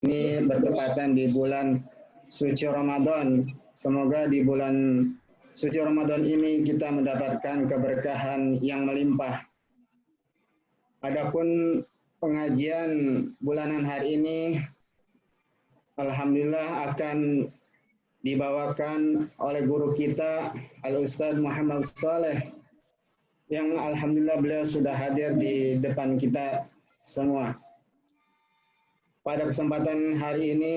Ini bertepatan di bulan suci Ramadan. Semoga di bulan suci Ramadan ini kita mendapatkan keberkahan yang melimpah. Adapun pengajian bulanan hari ini, alhamdulillah akan dibawakan oleh guru kita Al-Ustaz Muhammad Saleh, yang alhamdulillah beliau sudah hadir di depan kita semua. Pada kesempatan hari ini,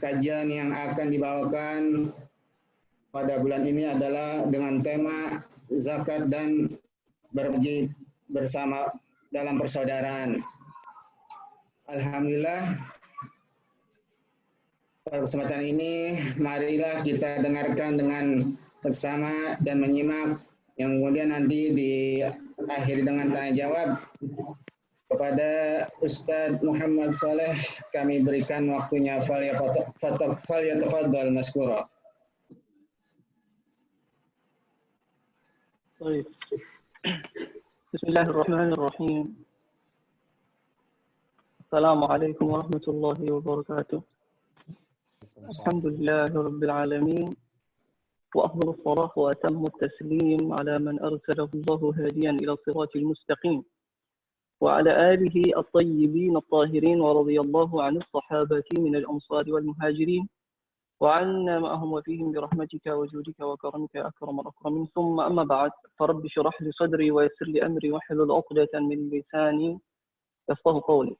kajian yang akan dibawakan pada bulan ini adalah dengan tema zakat dan berbagi bersama dalam persaudaraan. Alhamdulillah, pada kesempatan ini, marilah kita dengarkan dengan seksama dan menyimak, yang kemudian nanti diakhiri dengan tanya jawab. Kepada Ustadz Muhammad Saleh, kami berikan waktunya, falyatafaddal maskura. Baik. Bismillahirrahmanirrahim. Assalamualaikum warahmatullahi wabarakatuh. Alhamdulillahirabbil alamin. Wa afdhalus salah wa atammu taslim ala man arsalahu Allahu hadiyan ila siratil mustaqim. وعلى آله الطيبين الطاهرين ورضي الله عن الصحابة من الأنصار والمهاجرين وعنا معهم وفيهم برحمتك وجودك وكرمك أكرم الأكرمين ثم أما بعد فرب اشرح لي صدري ويسر لي أمري واحلل عقدة من لساني يفقهوا قولي.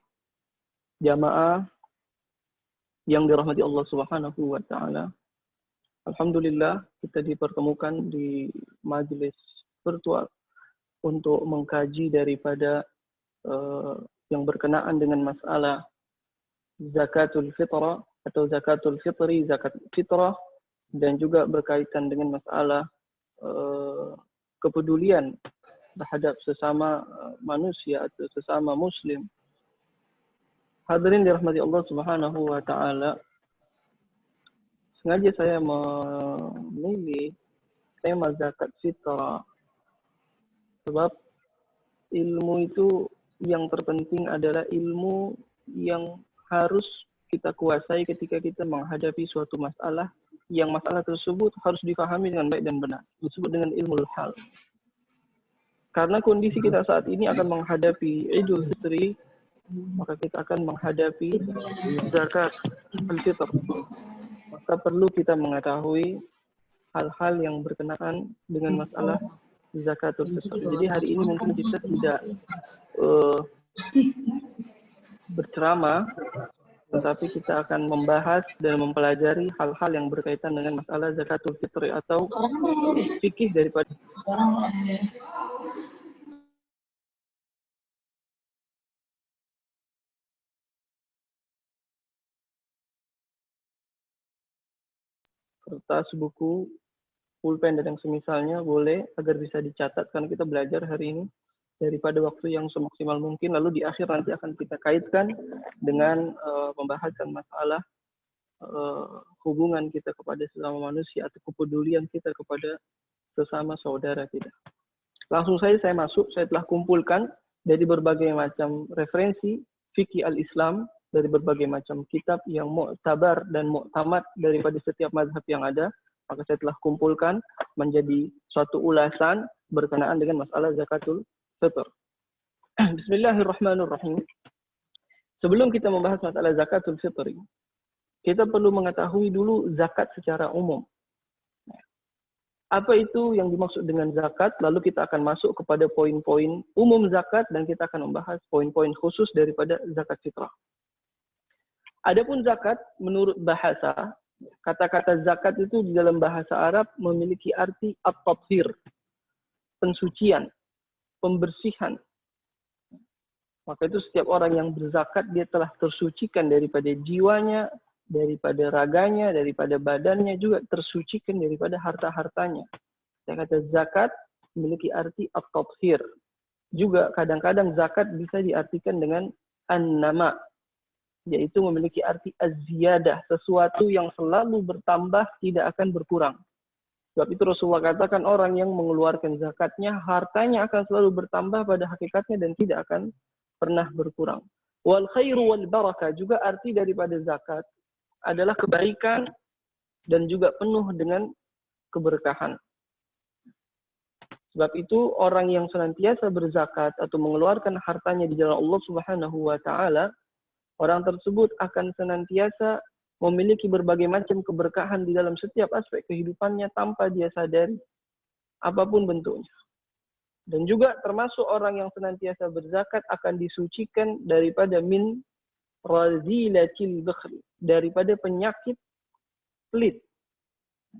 Jamaah yang dirahmati Allah Subhanahu wa taala. Alhamdulillah kita dipertemukan di majelis virtual untuk mengkaji daripada yang berkenaan dengan masalah zakatul fitrah atau zakatul fitri, zakat fitrah, dan juga berkaitan dengan masalah kepedulian terhadap sesama manusia atau sesama muslim. Hadirin dirahmati Allah Subhanahu wa taala. Sengaja saya memilih tema zakat fitrah sebab ilmu itu yang terpenting adalah ilmu yang harus kita kuasai ketika kita menghadapi suatu masalah, yang masalah tersebut harus difahami dengan baik dan benar. Disebut dengan ilmu hal. Karena kondisi kita saat ini akan menghadapi Idul Fitri, maka kita akan menghadapi zakat al-fitr. Maka perlu kita mengetahui hal-hal yang berkenaan dengan masalah zakatul fitr. Jadi hari ini mungkin kita tidak berceramah, tetapi kita akan membahas dan mempelajari hal-hal yang berkaitan dengan masalah zakatul fitr atau fikih daripada kertas, buku, pulpen dan yang semisalnya boleh agar bisa dicatat karena kita belajar hari ini daripada waktu yang semaksimal mungkin. Lalu di akhir nanti akan kita kaitkan dengan pembahasan masalah hubungan kita kepada sesama manusia atau kepedulian kita kepada sesama saudara kita. Langsung saja saya masuk. Saya telah kumpulkan dari berbagai macam referensi fikih al-Islam, dari berbagai macam kitab yang mu'tabar dan mu'tamad daripada setiap mazhab yang ada. Maka saya telah kumpulkan menjadi suatu ulasan berkenaan dengan masalah zakatul fitr. Bismillahirrahmanirrahim. Sebelum kita membahas masalah zakatul fitr, kita perlu mengetahui dulu zakat secara umum. Apa itu yang dimaksud dengan zakat? Lalu kita akan masuk kepada poin-poin umum zakat dan kita akan membahas poin-poin khusus daripada zakat fitrah. Adapun zakat menurut bahasa, kata-kata zakat itu di dalam bahasa Arab memiliki arti at-tathhir, pensucian, pembersihan. Maka itu setiap orang yang berzakat dia telah tersucikan daripada jiwanya, daripada raganya, daripada badannya, juga tersucikan daripada harta-hartanya. Saya kata zakat memiliki arti at-tathhir. Juga kadang-kadang zakat bisa diartikan dengan an-nama, yaitu memiliki arti az-ziyadah, sesuatu yang selalu bertambah, tidak akan berkurang. Sebab itu Rasulullah katakan orang yang mengeluarkan zakatnya, hartanya akan selalu bertambah pada hakikatnya dan tidak akan pernah berkurang. Wal khairu wal barakah, juga arti daripada zakat adalah kebaikan dan juga penuh dengan keberkahan. Sebab itu orang yang senantiasa berzakat atau mengeluarkan hartanya di jalan Allah Subhanahu wa taala, orang tersebut akan senantiasa memiliki berbagai macam keberkahan di dalam setiap aspek kehidupannya tanpa dia sadari, apapun bentuknya. Dan juga termasuk orang yang senantiasa berzakat akan disucikan daripada min razilatil bakhl, daripada penyakit pelit.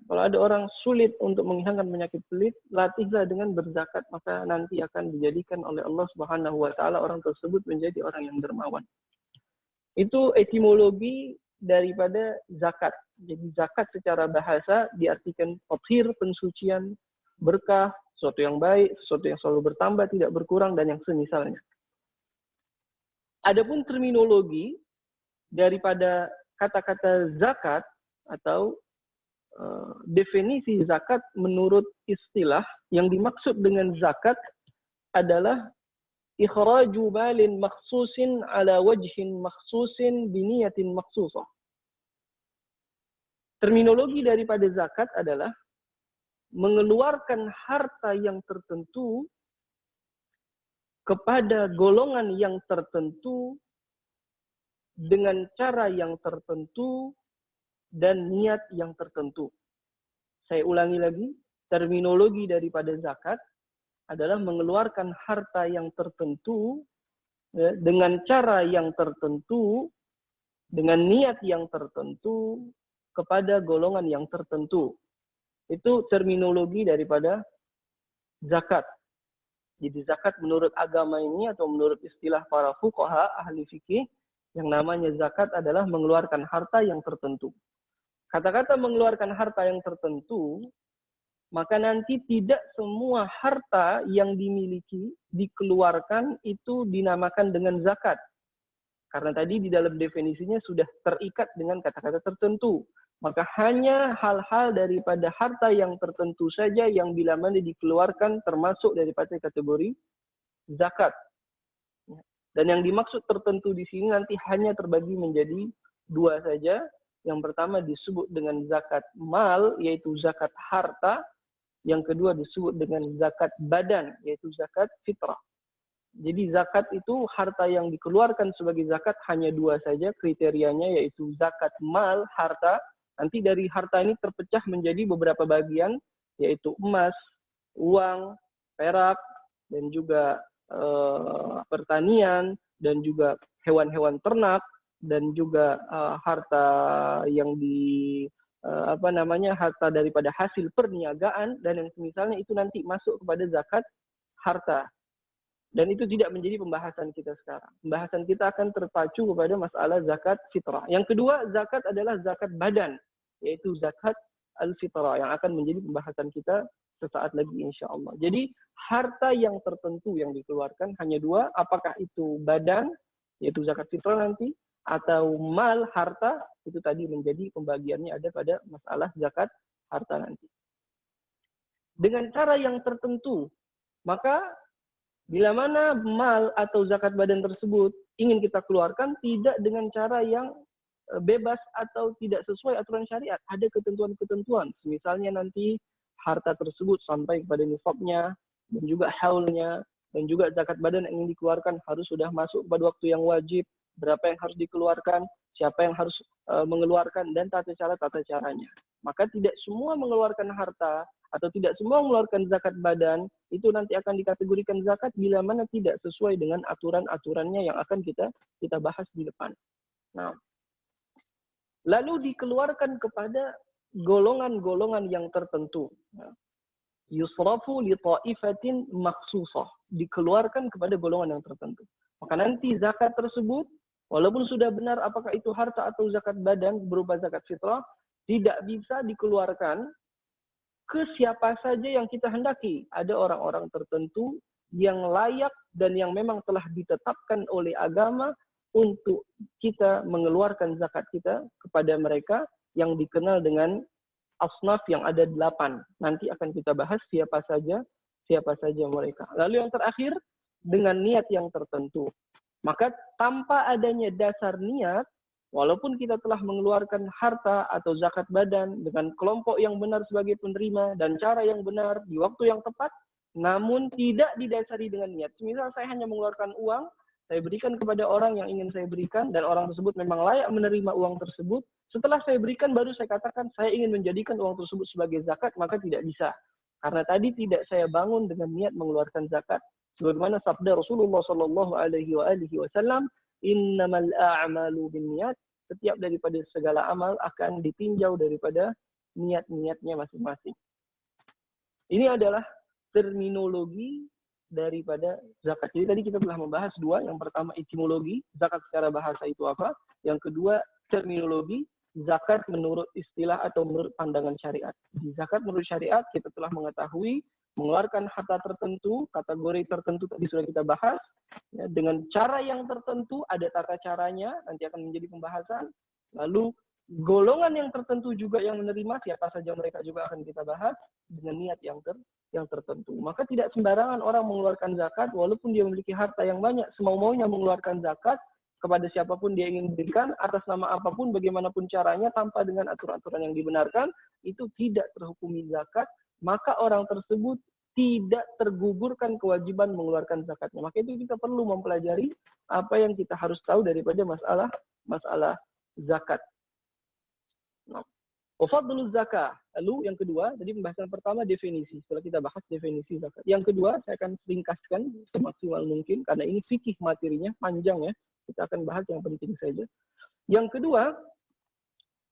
Kalau ada orang sulit untuk menghilangkan penyakit pelit, latihlah dengan berzakat, maka nanti akan dijadikan oleh Allah Subhanahu wa taala orang tersebut menjadi orang yang dermawan. Itu etimologi daripada zakat. Jadi zakat secara bahasa diartikan tathir, pensucian, berkah, sesuatu yang baik, sesuatu yang selalu bertambah, tidak berkurang, dan yang semisalnya. Adapun terminologi daripada kata-kata zakat atau definisi zakat menurut istilah, yang dimaksud dengan zakat adalah ikhraju malin makhsusin ala wajhin makhsusin biniyatin makhsusah. Terminologi daripada zakat adalah mengeluarkan harta yang tertentu kepada golongan yang tertentu dengan cara yang tertentu dan niat yang tertentu. Saya ulangi lagi, terminologi daripada zakat adalah mengeluarkan harta yang tertentu dengan cara yang tertentu, dengan niat yang tertentu kepada golongan yang tertentu. Itu terminologi daripada zakat. Jadi zakat menurut agama ini atau menurut istilah para fuqaha ahli fikih, yang namanya zakat adalah mengeluarkan harta yang tertentu. Kata-kata mengeluarkan harta yang tertentu, maka nanti tidak semua harta yang dimiliki, dikeluarkan, itu dinamakan dengan zakat. Karena tadi di dalam definisinya sudah terikat dengan kata-kata tertentu. Maka hanya hal-hal daripada harta yang tertentu saja yang bila mana dikeluarkan termasuk daripada kategori zakat. Dan yang dimaksud tertentu di sini nanti hanya terbagi menjadi dua saja. Yang pertama disebut dengan zakat mal, yaitu zakat harta. Yang kedua disebut dengan zakat badan, yaitu zakat fitrah. Jadi zakat itu harta yang dikeluarkan sebagai zakat hanya dua saja kriterianya, yaitu zakat mal, harta. Nanti dari harta ini terpecah menjadi beberapa bagian, yaitu emas, uang, perak, dan juga pertanian, dan juga hewan-hewan ternak, dan juga harta yang harta daripada hasil perniagaan, dan yang semisalnya itu nanti masuk kepada zakat harta. Dan itu tidak menjadi pembahasan kita sekarang. Pembahasan kita akan terpacu kepada masalah zakat fitrah. Yang kedua, zakat adalah zakat badan, yaitu zakat al-fitrah, yang akan menjadi pembahasan kita sesaat lagi insya Allah. Jadi harta yang tertentu yang dikeluarkan hanya dua, apakah itu badan, yaitu zakat fitrah nanti, atau mal, harta, itu tadi menjadi pembagiannya ada pada masalah zakat harta nanti. Dengan cara yang tertentu, maka bila mana mal atau zakat badan tersebut ingin kita keluarkan tidak dengan cara yang bebas atau tidak sesuai aturan syariat, ada ketentuan-ketentuan. Misalnya nanti harta tersebut sampai kepada nisabnya, dan juga haulnya, dan juga zakat badan yang ingin dikeluarkan harus sudah masuk pada waktu yang wajib, berapa yang harus dikeluarkan, siapa yang harus mengeluarkan, dan tata caranya. Maka tidak semua mengeluarkan harta atau tidak semua mengeluarkan zakat badan itu nanti akan dikategorikan zakat bila mana tidak sesuai dengan aturan-aturannya yang akan kita bahas di depan. Nah, lalu dikeluarkan kepada golongan-golongan yang tertentu. Yusrafu li ta'ifatin makhsusah, dikeluarkan kepada golongan yang tertentu. Maka nanti zakat tersebut, walaupun sudah benar apakah itu harta atau zakat badan berupa zakat fitrah, tidak bisa dikeluarkan ke siapa saja yang kita hendaki. Ada orang-orang tertentu yang layak dan yang memang telah ditetapkan oleh agama untuk kita mengeluarkan zakat kita kepada mereka, yang dikenal dengan asnaf yang ada 8. Nanti akan kita bahas siapa saja mereka. Lalu yang terakhir, dengan niat yang tertentu. Maka tanpa adanya dasar niat, walaupun kita telah mengeluarkan harta atau zakat badan dengan kelompok yang benar sebagai penerima dan cara yang benar di waktu yang tepat, namun tidak didasari dengan niat. Misal saya hanya mengeluarkan uang, saya berikan kepada orang yang ingin saya berikan, dan orang tersebut memang layak menerima uang tersebut. Setelah saya berikan, baru saya katakan saya ingin menjadikan uang tersebut sebagai zakat, maka tidak bisa. Karena tadi tidak saya bangun dengan niat mengeluarkan zakat. Sebagaimana sabda Rasulullah Shallallahu Alaihi Wasallam, innamal a'malu binniyat, setiap daripada segala amal akan ditinjau daripada niat-niatnya masing-masing. Ini adalah terminologi daripada zakat. Jadi tadi kita telah membahas dua. Yang pertama etimologi, zakat secara bahasa itu apa. Yang kedua terminologi, zakat menurut istilah atau menurut pandangan syariat. Di zakat menurut syariat kita telah mengetahui mengeluarkan harta tertentu, kategori tertentu tadi sudah kita bahas, ya, dengan cara yang tertentu, ada tata caranya, nanti akan menjadi pembahasan. Lalu golongan yang tertentu juga yang menerima, siapa saja mereka juga akan kita bahas, dengan niat yang tertentu. Maka tidak sembarangan orang mengeluarkan zakat, walaupun dia memiliki harta yang banyak, semau-maunya mengeluarkan zakat kepada siapapun dia ingin berikan, atas nama apapun, bagaimanapun caranya, tanpa dengan aturan-aturan yang dibenarkan, itu tidak terhukumi zakat. Maka orang tersebut tidak tergugurkan kewajiban mengeluarkan zakatnya. Maka itu kita perlu mempelajari apa yang kita harus tahu daripada masalah zakat. Nah, wafadlul zakah. Lalu yang kedua, tadi pembahasan pertama definisi. Setelah kita bahas definisi zakat. Yang kedua, saya akan ringkaskan semaksimal mungkin karena ini fikih materinya panjang ya. Kita akan bahas yang penting saja. Yang kedua,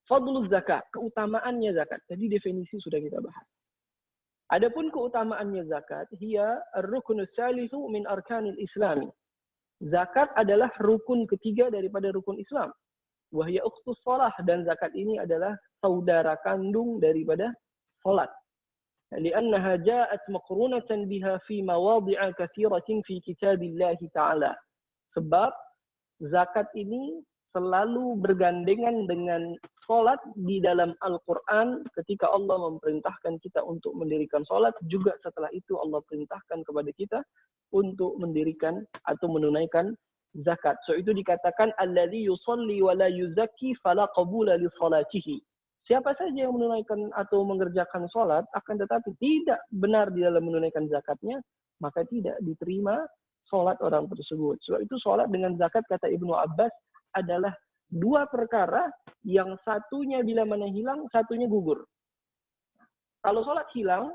fadlul zakah, keutamaannya zakat. Tadi definisi sudah kita bahas. Adapun keutamaannya zakat, hiya ar-ruknus salisu min arkanil islami. Zakat adalah rukun ketiga daripada rukun Islam. Wahya ukhtus shalah, dan zakat ini adalah saudara kandung daripada salat. Li'annaha ja'at maqrunatan biha fi mawadhi'a katsiratin fi kitabillah ta'ala. Sebab zakat ini selalu bergandengan dengan sholat di dalam Al-Quran ketika Allah memerintahkan kita untuk mendirikan sholat. Juga setelah itu Allah perintahkan kepada kita untuk mendirikan atau menunaikan zakat. So itu dikatakan alladzi yusalli wa la yuzakki fala qabula li salatihi. Siapa saja yang menunaikan atau mengerjakan sholat akan tetapi tidak benar di dalam menunaikan zakatnya, maka tidak diterima sholat orang tersebut. Sebab itu sholat dengan zakat, kata Ibnu Abbas, adalah dua perkara yang satunya bila mana hilang, satunya gugur. Kalau sholat hilang,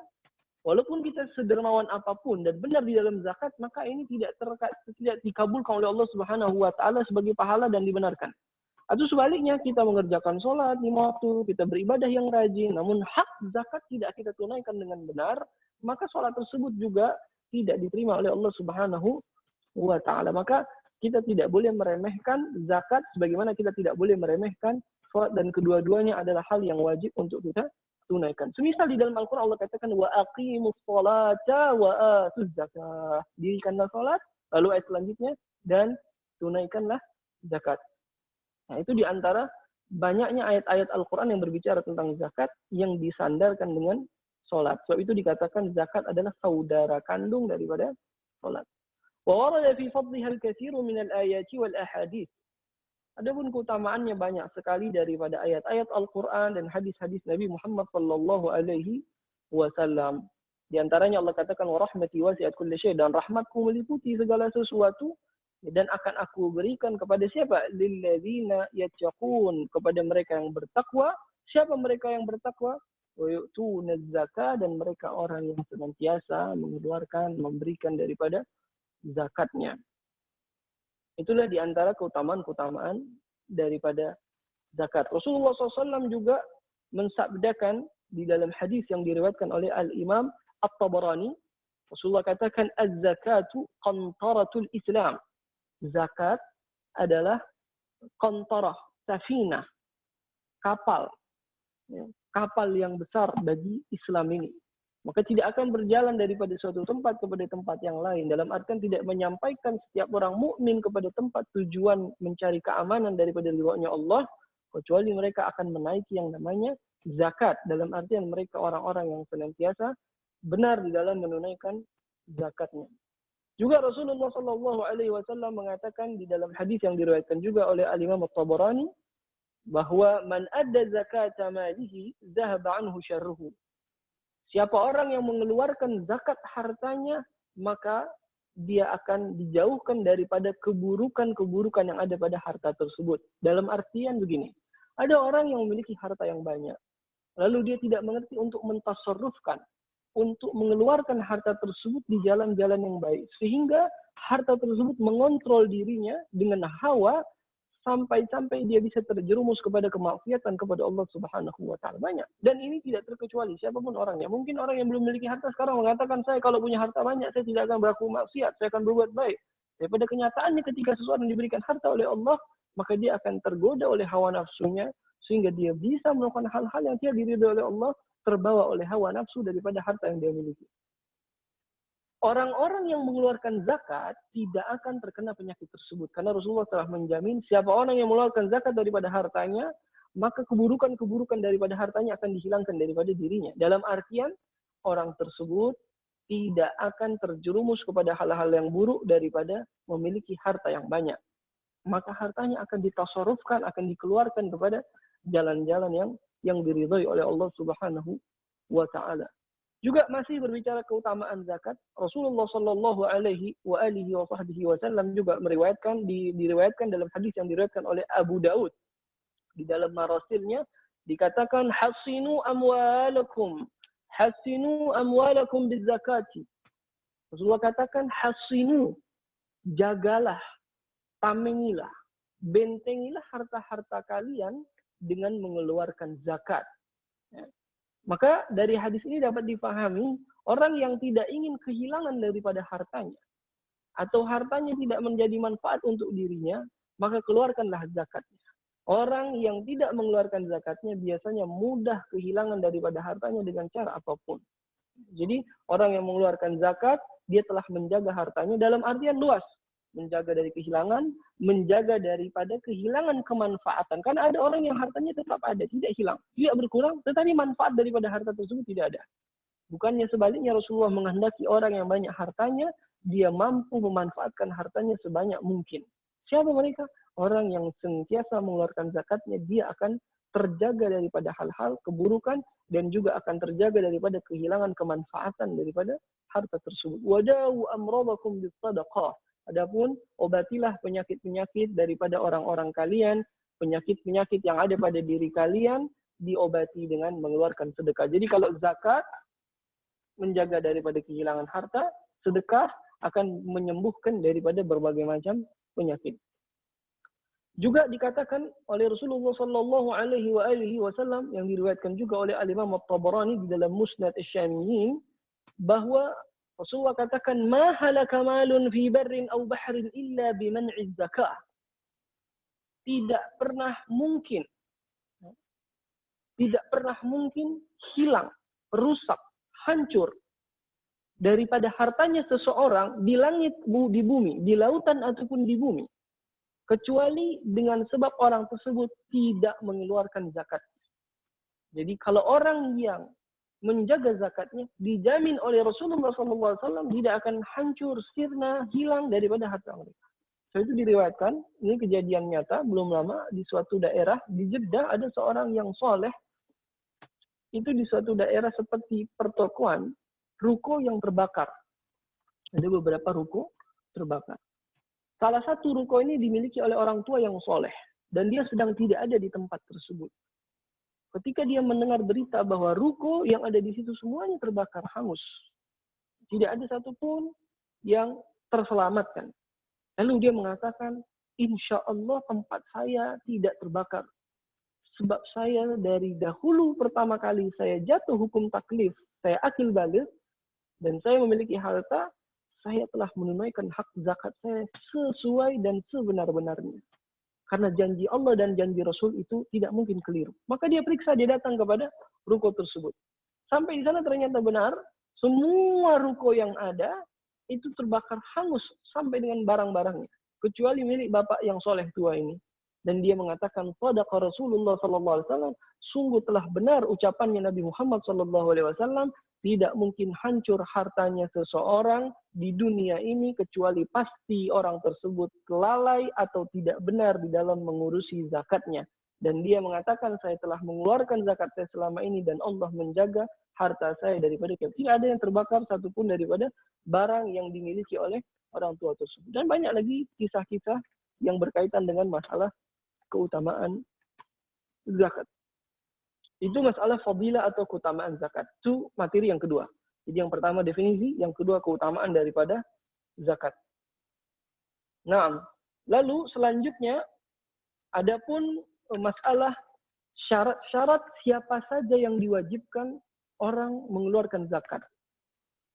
walaupun kita sedermawan apapun dan benar di dalam zakat, maka ini tidak dikabulkan oleh Allah Subhanahu wa taala sebagai pahala dan dibenarkan. Atau sebaliknya, kita mengerjakan sholat 5 waktu, kita beribadah yang rajin, namun hak zakat tidak kita tunaikan dengan benar, maka sholat tersebut juga tidak diterima oleh Allah Subhanahu wa taala. Maka kita tidak boleh meremehkan zakat sebagaimana kita tidak boleh meremehkan sholat, dan kedua-duanya adalah hal yang wajib untuk kita tunaikan. Semisal di dalam Al-Quran Allah katakan wa aqimus sholata wa atuz zakah. Dirikanlah sholat, lalu ayat selanjutnya, dan tunaikanlah zakat. Nah, itu di antara banyaknya ayat-ayat Al-Quran yang berbicara tentang zakat yang disandarkan dengan sholat. Sebab itu dikatakan zakat adalah saudara kandung daripada sholat. وَوَرَدَ فِي فَضْلِهَا الْكَثِيرُ مِنَ الْآيَاتِ وَالْأَحَادِيثِ. Adapun keutamaannya banyak sekali daripada ayat-ayat Al-Quran dan hadis-hadis Nabi Muhammad sallallahu alaihi wasallam. Di antaranya Allah katakan wa rahmati wasi'at kulli syai', dan rahmatku meliputi segala sesuatu, dan akan aku berikan kepada siapa? Lilladzina yattaqun, kepada mereka yang bertakwa. Siapa mereka yang bertakwa? Wa yu'tunaz zakah, dan mereka orang yang senantiasa mengeluarkan, memberikan daripada zakatnya. Itulah di antara keutamaan-keutamaan daripada zakat. Rasulullah SAW juga mensabdakan di dalam hadis yang diriwayatkan oleh Al-Imam At-Tabarani. Rasulullah katakan, az-zakatu qantaratul Islam. Zakat adalah qantarah, safinah, kapal. Kapal yang besar bagi Islam ini. Maka tidak akan berjalan daripada suatu tempat kepada tempat yang lain. Dalam artian tidak menyampaikan setiap orang mukmin kepada tempat tujuan mencari keamanan daripada ridha-Nya Allah, kecuali mereka akan menaiki yang namanya zakat. Dalam artian mereka orang-orang yang senantiasa benar di dalam menunaikan zakatnya. Juga Rasulullah Shallallahu Alaihi Wasallam mengatakan di dalam hadis yang diriwayatkan juga oleh Al-Imam At-Tabarani bahwa man adda zakata malihi zahaba anhu syarruhu. Siapa orang yang mengeluarkan zakat hartanya, maka dia akan dijauhkan daripada keburukan-keburukan yang ada pada harta tersebut. Dalam artian begini, ada orang yang memiliki harta yang banyak, lalu dia tidak mengerti untuk mentasarrufkan, untuk mengeluarkan harta tersebut di jalan-jalan yang baik. Sehingga harta tersebut mengontrol dirinya dengan hawa, sampai-sampai dia bisa terjerumus kepada kemaksiatan kepada Allah Subhanahu wa Ta'ala. Banyak. Dan ini tidak terkecuali siapapun orangnya. Mungkin orang yang belum memiliki harta sekarang mengatakan, saya kalau punya harta banyak, saya tidak akan berlaku maksiat, saya akan berbuat baik. Daripada kenyataannya ketika seseorang diberikan harta oleh Allah, maka dia akan tergoda oleh hawa nafsunya, sehingga dia bisa melakukan hal-hal yang tidak diridhoi oleh Allah, terbawa oleh hawa nafsu daripada harta yang dia miliki. Orang-orang yang mengeluarkan zakat tidak akan terkena penyakit tersebut. Karena Rasulullah telah menjamin siapa orang yang mengeluarkan zakat daripada hartanya, maka keburukan-keburukan daripada hartanya akan dihilangkan daripada dirinya. Dalam artian, orang tersebut tidak akan terjerumus kepada hal-hal yang buruk daripada memiliki harta yang banyak. Maka hartanya akan ditasarrufkan, akan dikeluarkan kepada jalan-jalan yang diridhai oleh Allah Subhanahu wa Ta'ala. Juga masih berbicara keutamaan zakat, Rasulullah Shallallahu Alaihi Wasallam juga diriwayatkan dalam hadis yang diriwayatkan oleh Abu Daud. Di dalam marasilnya dikatakan hasinu amwalakum bizakati. Rasulullah katakan hasinu, jagalah, tamengilah, bentengilah harta-harta kalian dengan mengeluarkan zakat. Maka dari hadis ini dapat dipahami, orang yang tidak ingin kehilangan daripada hartanya, atau hartanya tidak menjadi manfaat untuk dirinya, maka keluarkanlah zakatnya. Orang yang tidak mengeluarkan zakatnya biasanya mudah kehilangan daripada hartanya dengan cara apapun. Jadi orang yang mengeluarkan zakat, dia telah menjaga hartanya dalam artian luas. Menjaga dari kehilangan, menjaga daripada kehilangan kemanfaatan. Karena ada orang yang hartanya tetap ada, tidak hilang, tidak berkurang, tetapi manfaat daripada harta tersebut tidak ada. Bukannya sebaliknya, Rasulullah menghendaki orang yang banyak hartanya, dia mampu memanfaatkan hartanya sebanyak mungkin. Siapa mereka? Orang yang senantiasa mengeluarkan zakatnya, dia akan terjaga daripada hal-hal keburukan dan juga akan terjaga daripada kehilangan kemanfaatan daripada harta tersebut. Wadawu amradakum bis-shadaqah. Adapun obatilah penyakit-penyakit daripada orang-orang kalian, penyakit-penyakit yang ada pada diri kalian diobati dengan mengeluarkan sedekah. Jadi kalau zakat menjaga daripada kehilangan harta, sedekah akan menyembuhkan daripada berbagai macam penyakit. Juga dikatakan oleh Rasulullah Shallallahu Alaihi Wasallam yang diriwayatkan juga oleh Al-Imam At-Tabarani di dalam Musnad Asy-Syamiyyin, bahwa Rasulullah katakan, "Ma halaka malun fi barrin aw bahrin illa biman'iz zakah." Tidak pernah mungkin hilang, rusak, hancur daripada hartanya seseorang di langit, di bumi, di lautan ataupun di bumi, kecuali dengan sebab orang tersebut tidak mengeluarkan zakat. Jadi kalau orang yang menjaga zakatnya, dijamin oleh Rasulullah SAW tidak akan hancur, sirna, hilang daripada harta mereka. So, itu diriwayatkan, ini kejadian nyata, belum lama di suatu daerah, di Jeddah ada seorang yang soleh, itu di suatu daerah seperti pertokoan, ruko yang terbakar. Ada beberapa ruko terbakar. Salah satu ruko ini dimiliki oleh orang tua yang soleh, dan dia sedang tidak ada di tempat tersebut. Ketika dia mendengar berita bahwa ruko yang ada di situ semuanya terbakar hangus, tidak ada satupun yang terselamatkan. Lalu dia mengatakan, insya Allah tempat saya tidak terbakar. Sebab saya dari dahulu pertama kali saya jatuh hukum taklif, saya akil baligh, dan saya memiliki harta, saya telah menunaikan hak zakat saya sesuai dan sebenar-benarnya. Karena janji Allah dan janji Rasul itu tidak mungkin keliru. Maka dia periksa, dia datang kepada ruko tersebut. Sampai di sana ternyata benar, semua ruko yang ada itu terbakar hangus sampai dengan barang-barangnya. Kecuali milik bapak yang soleh tua ini. dan dia mengatakan shadaqa Rasulullah sallallahu alaihi wasallam, sungguh telah benar ucapannya Nabi Muhammad sallallahu alaihi wasallam, tidak mungkin hancur hartanya seseorang di dunia ini kecuali pasti orang tersebut lalai atau tidak benar di dalam mengurusi zakatnya. Dan dia mengatakan, saya telah mengeluarkan zakat saya selama ini dan Allah menjaga harta saya daripada tidak ada yang terbakar satupun daripada barang yang dimiliki oleh orang tua tersebut. Dan banyak lagi kisah-kisah yang berkaitan dengan masalah keutamaan zakat. Itu masalah fadilah atau keutamaan zakat. Itu materi yang kedua. Jadi yang pertama definisi, yang kedua keutamaan daripada zakat. Nah, lalu selanjutnya adapun masalah syarat-syarat siapa saja yang diwajibkan orang mengeluarkan zakat.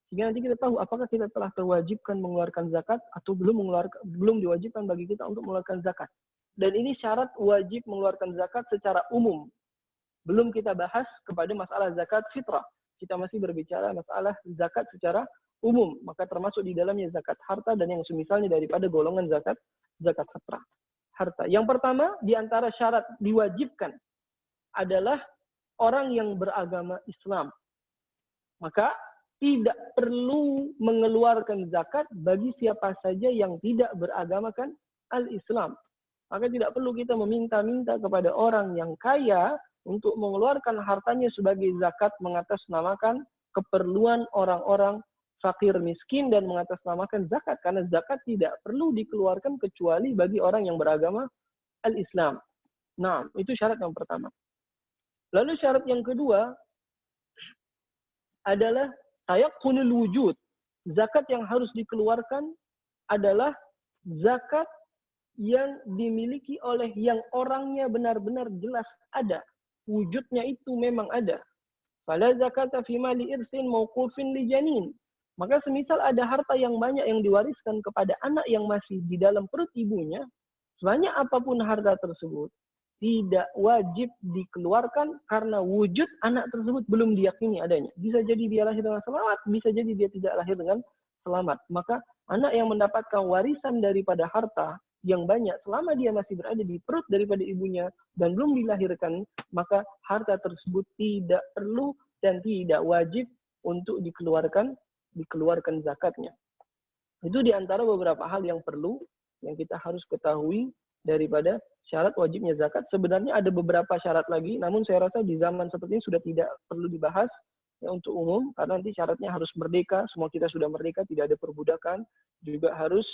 Sehingga nanti kita tahu apakah kita telah terwajibkan mengeluarkan zakat atau belum diwajibkan bagi kita untuk mengeluarkan zakat. Dan ini syarat wajib mengeluarkan zakat secara umum. Belum kita bahas kepada masalah zakat fitrah. Kita masih berbicara masalah zakat secara umum. Maka termasuk di dalamnya zakat harta dan yang semisalnya daripada golongan zakat fitrah. Harta. Yang pertama, di antara syarat diwajibkan adalah orang yang beragama Islam. Maka tidak perlu mengeluarkan zakat bagi siapa saja yang tidak beragamakan al-Islam. Maka tidak perlu kita meminta-minta kepada orang yang kaya untuk mengeluarkan hartanya sebagai zakat mengatasnamakan keperluan orang-orang fakir miskin dan mengatasnamakan zakat. Karena zakat tidak perlu dikeluarkan kecuali bagi orang yang beragama al-Islam. Nah, itu syarat yang pertama. Lalu syarat yang kedua adalah tayaqqunul wujud. Zakat yang harus dikeluarkan adalah zakat yang dimiliki oleh yang orangnya benar-benar jelas ada. Wujudnya itu memang ada. Fala zakata fi mali irsin mauqufin li janin. Maka semisal ada harta yang banyak yang diwariskan kepada anak yang masih di dalam perut ibunya, sebanyak apapun harta tersebut, tidak wajib dikeluarkan karena wujud anak tersebut belum diyakini adanya. Bisa jadi dia lahir dengan selamat, bisa jadi dia tidak lahir dengan selamat. Maka anak yang mendapatkan warisan daripada harta yang banyak selama dia masih berada di perut daripada ibunya dan belum dilahirkan, maka harta tersebut tidak perlu dan tidak wajib untuk dikeluarkan zakatnya. Itu di antara beberapa hal yang perlu yang kita harus ketahui daripada syarat wajibnya zakat. Sebenarnya ada beberapa syarat lagi, namun saya rasa di zaman seperti ini sudah tidak perlu dibahas ya, untuk umum, karena nanti syaratnya harus merdeka, semua kita sudah merdeka, tidak ada perbudakan, juga harus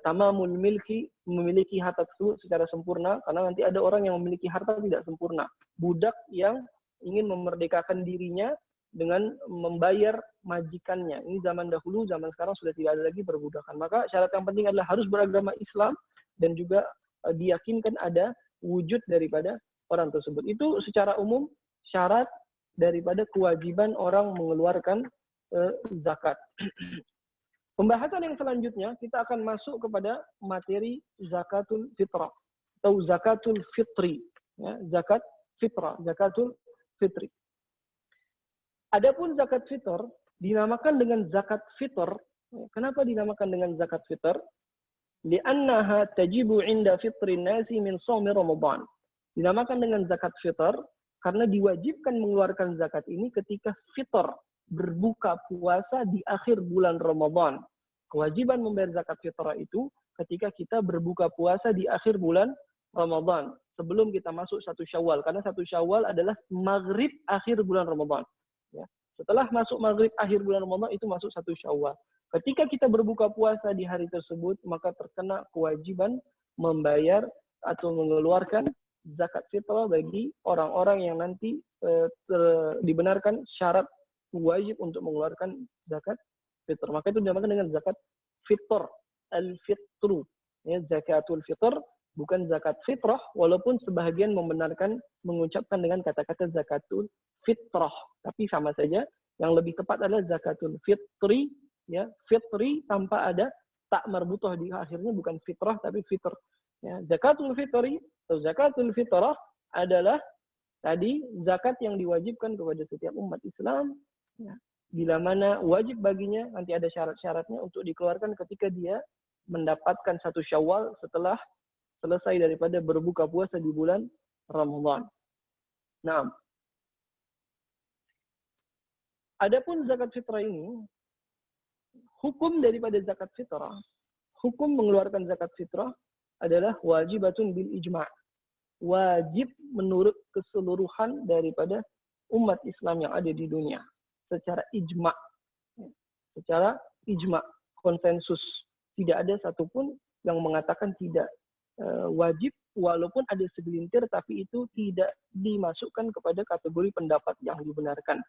tamamul milki, memiliki harta tersebut secara sempurna, karena nanti ada orang yang memiliki harta tidak sempurna. Budak yang ingin memerdekakan dirinya dengan membayar majikannya. Ini zaman dahulu, zaman sekarang sudah tidak ada lagi perbudakan. Maka syarat yang penting adalah harus beragama Islam dan juga diyakinkan ada wujud daripada orang tersebut. Itu secara umum syarat daripada kewajiban orang mengeluarkan zakat. Pembahasan yang selanjutnya kita akan masuk kepada materi zakatul fitrah atau zakatul fitri. Ya, zakat fitrah, zakatul fitri. Adapun zakat fitr dinamakan dengan zakat fitr. Kenapa dinamakan dengan zakat fitr? Li'annaha tajibu 'inda fitrin nasi min shaumi Ramadan. Dinamakan dengan zakat fitr karena diwajibkan mengeluarkan zakat ini ketika fitr, berbuka puasa di akhir bulan Ramadan. Kewajiban membayar zakat fitrah itu ketika kita berbuka puasa di akhir bulan Ramadan. Sebelum kita masuk 1 Syawal. Karena 1 Syawal adalah maghrib akhir bulan Ramadan. Ya. Setelah masuk maghrib akhir bulan Ramadan itu masuk 1 Syawal. Ketika kita berbuka puasa di hari tersebut, maka terkena kewajiban membayar atau mengeluarkan zakat fitrah bagi orang-orang yang nanti dibenarkan syarat wajib untuk mengeluarkan zakat fitr. Maka itu dinamakan dengan zakat fitr, al-fitru. Ya, zakatul fitr bukan zakat fitrah, walaupun sebahagian membenarkan mengucapkan dengan kata-kata zakatul fitrah, tapi sama saja. Yang lebih tepat adalah zakatul fitri, ya, fitri tanpa ada tak marbutoh di akhirnya, bukan fitrah tapi fitr. Ya, zakatul fitri atau zakatul fitrah adalah tadi zakat yang diwajibkan kepada setiap umat Islam, ya, bila mana wajib baginya, nanti ada syarat-syaratnya untuk dikeluarkan ketika dia mendapatkan 1 Syawal setelah selesai daripada berbuka puasa di bulan Ramadan. Nah, adapun zakat fitrah ini, hukum daripada zakat fitrah, hukum mengeluarkan zakat fitrah adalah wajibatun bil ijma'. Wajib menurut keseluruhan daripada umat Islam yang ada di dunia. Secara ijma'. Secara ijma', konsensus. Tidak ada satupun yang mengatakan tidak wajib, walaupun ada segelintir, tapi itu tidak dimasukkan kepada kategori pendapat yang dibenarkan.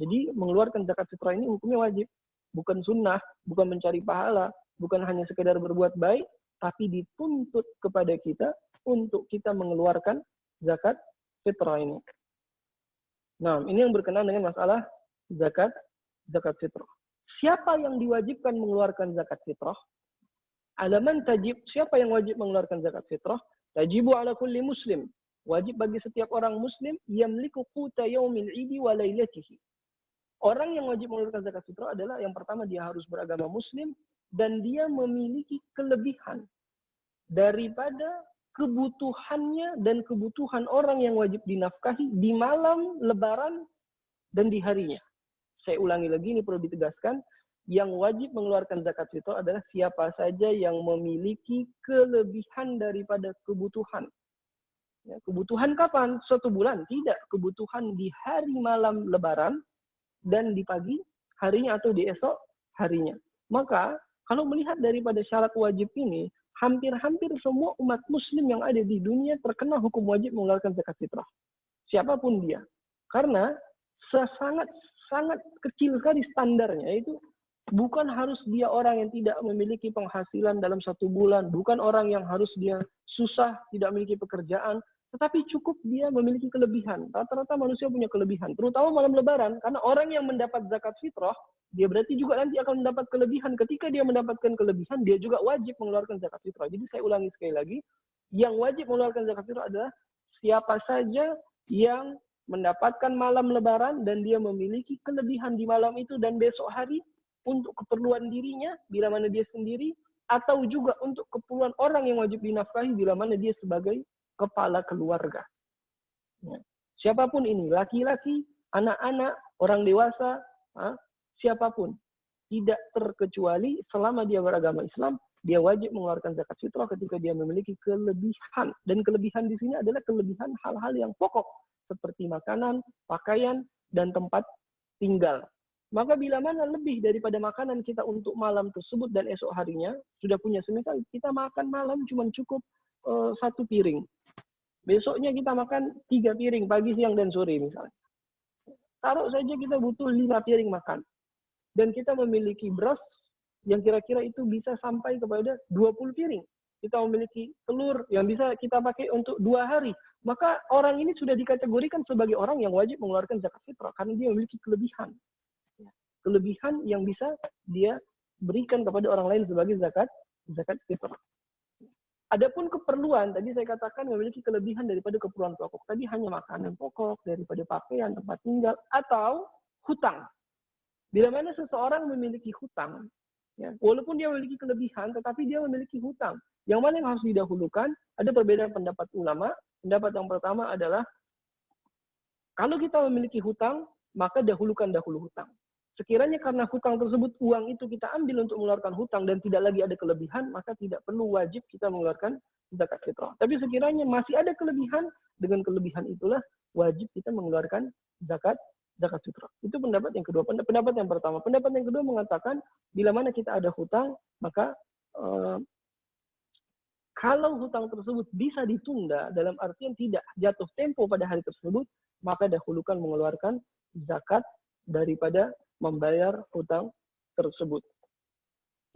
Jadi mengeluarkan zakat fitrah ini hukumnya wajib. Bukan sunnah, bukan mencari pahala, bukan hanya sekedar berbuat baik, tapi dituntut kepada kita untuk kita mengeluarkan zakat fitrah ini. Nah, ini yang berkenaan dengan masalah zakat fitrah. Siapa yang diwajibkan mengeluarkan zakat fitrah? Alaman tajib, siapa yang wajib mengeluarkan zakat fitrah? Tajibu ala kulli muslim. Wajib bagi setiap orang muslim yamliku quta yaumil idi wa lailatihi. Orang yang wajib mengeluarkan zakat fitrah adalah yang pertama dia harus beragama muslim dan dia memiliki kelebihan daripada kebutuhannya dan kebutuhan orang yang wajib dinafkahi di malam lebaran dan di harinya. Saya ulangi lagi, ini perlu ditegaskan. Yang wajib mengeluarkan zakat fitrah adalah siapa saja yang memiliki kelebihan daripada kebutuhan. Ya, kebutuhan kapan? Suatu bulan? Tidak. Kebutuhan di hari malam lebaran dan di pagi harinya atau di esok harinya. Maka kalau melihat daripada syarat wajib ini, hampir-hampir semua umat muslim yang ada di dunia terkena hukum wajib mengeluarkan zakat fitrah. Siapapun dia. Karena sangat kecil sekali standarnya, yaitu bukan harus dia orang yang tidak memiliki penghasilan dalam satu bulan, bukan orang yang harus dia susah, tidak memiliki pekerjaan, tetapi cukup dia memiliki kelebihan. Rata-rata manusia punya kelebihan, terutama malam lebaran, karena orang yang mendapat zakat fitrah, dia berarti juga nanti akan mendapat kelebihan. Ketika dia mendapatkan kelebihan, dia juga wajib mengeluarkan zakat fitrah. Jadi saya ulangi sekali lagi, yang wajib mengeluarkan zakat fitrah adalah siapa saja yang mendapatkan malam lebaran dan dia memiliki kelebihan di malam itu dan besok hari untuk keperluan dirinya bila mana dia sendiri, atau juga untuk keperluan orang yang wajib dinafkahi bila mana dia sebagai kepala keluarga. Ya. Siapapun ini, laki-laki, anak-anak, orang dewasa, siapapun, tidak terkecuali selama dia beragama Islam, dia wajib mengeluarkan zakat fitrah ketika dia memiliki kelebihan. Dan kelebihan di sini adalah kelebihan hal-hal yang pokok, seperti makanan, pakaian, dan tempat tinggal. Maka bila mana lebih daripada makanan kita untuk malam tersebut dan esok harinya, sudah punya, semisal kita makan malam cuma cukup 1 piring. Besoknya kita makan 3 piring, pagi, siang, dan sore misalnya. Taruh saja kita butuh 5 piring makan. Dan kita memiliki beras yang kira-kira itu bisa sampai kepada 20 piring. Kita memiliki telur yang bisa kita pakai untuk 2 hari. Maka orang ini sudah dikategorikan sebagai orang yang wajib mengeluarkan zakat fitrah karena dia memiliki kelebihan. Kelebihan yang bisa dia berikan kepada orang lain sebagai zakat fitrah. Adapun keperluan, tadi saya katakan memiliki kelebihan daripada keperluan pokok. Tadi hanya makanan pokok, daripada pakaian, tempat tinggal, atau hutang. Bila mana seseorang memiliki hutang, ya, walaupun dia memiliki kelebihan, tetapi dia memiliki hutang. Yang mana yang harus didahulukan? Ada perbedaan pendapat ulama. Pendapat yang pertama adalah, kalau kita memiliki hutang, maka dahulukan dahulu hutang. Sekiranya karena hutang tersebut, uang itu kita ambil untuk mengeluarkan hutang dan tidak lagi ada kelebihan, maka tidak perlu wajib kita mengeluarkan zakat fitrah. Tapi sekiranya masih ada kelebihan, dengan kelebihan itulah wajib kita mengeluarkan zakat fitrah. Itu pendapat yang kedua. Pendapat yang pertama. Pendapat yang kedua mengatakan, bila mana kita ada hutang, maka kalau hutang tersebut bisa ditunda, dalam artian tidak jatuh tempo pada hari tersebut, maka dahulukan mengeluarkan zakat daripada membayar hutang tersebut.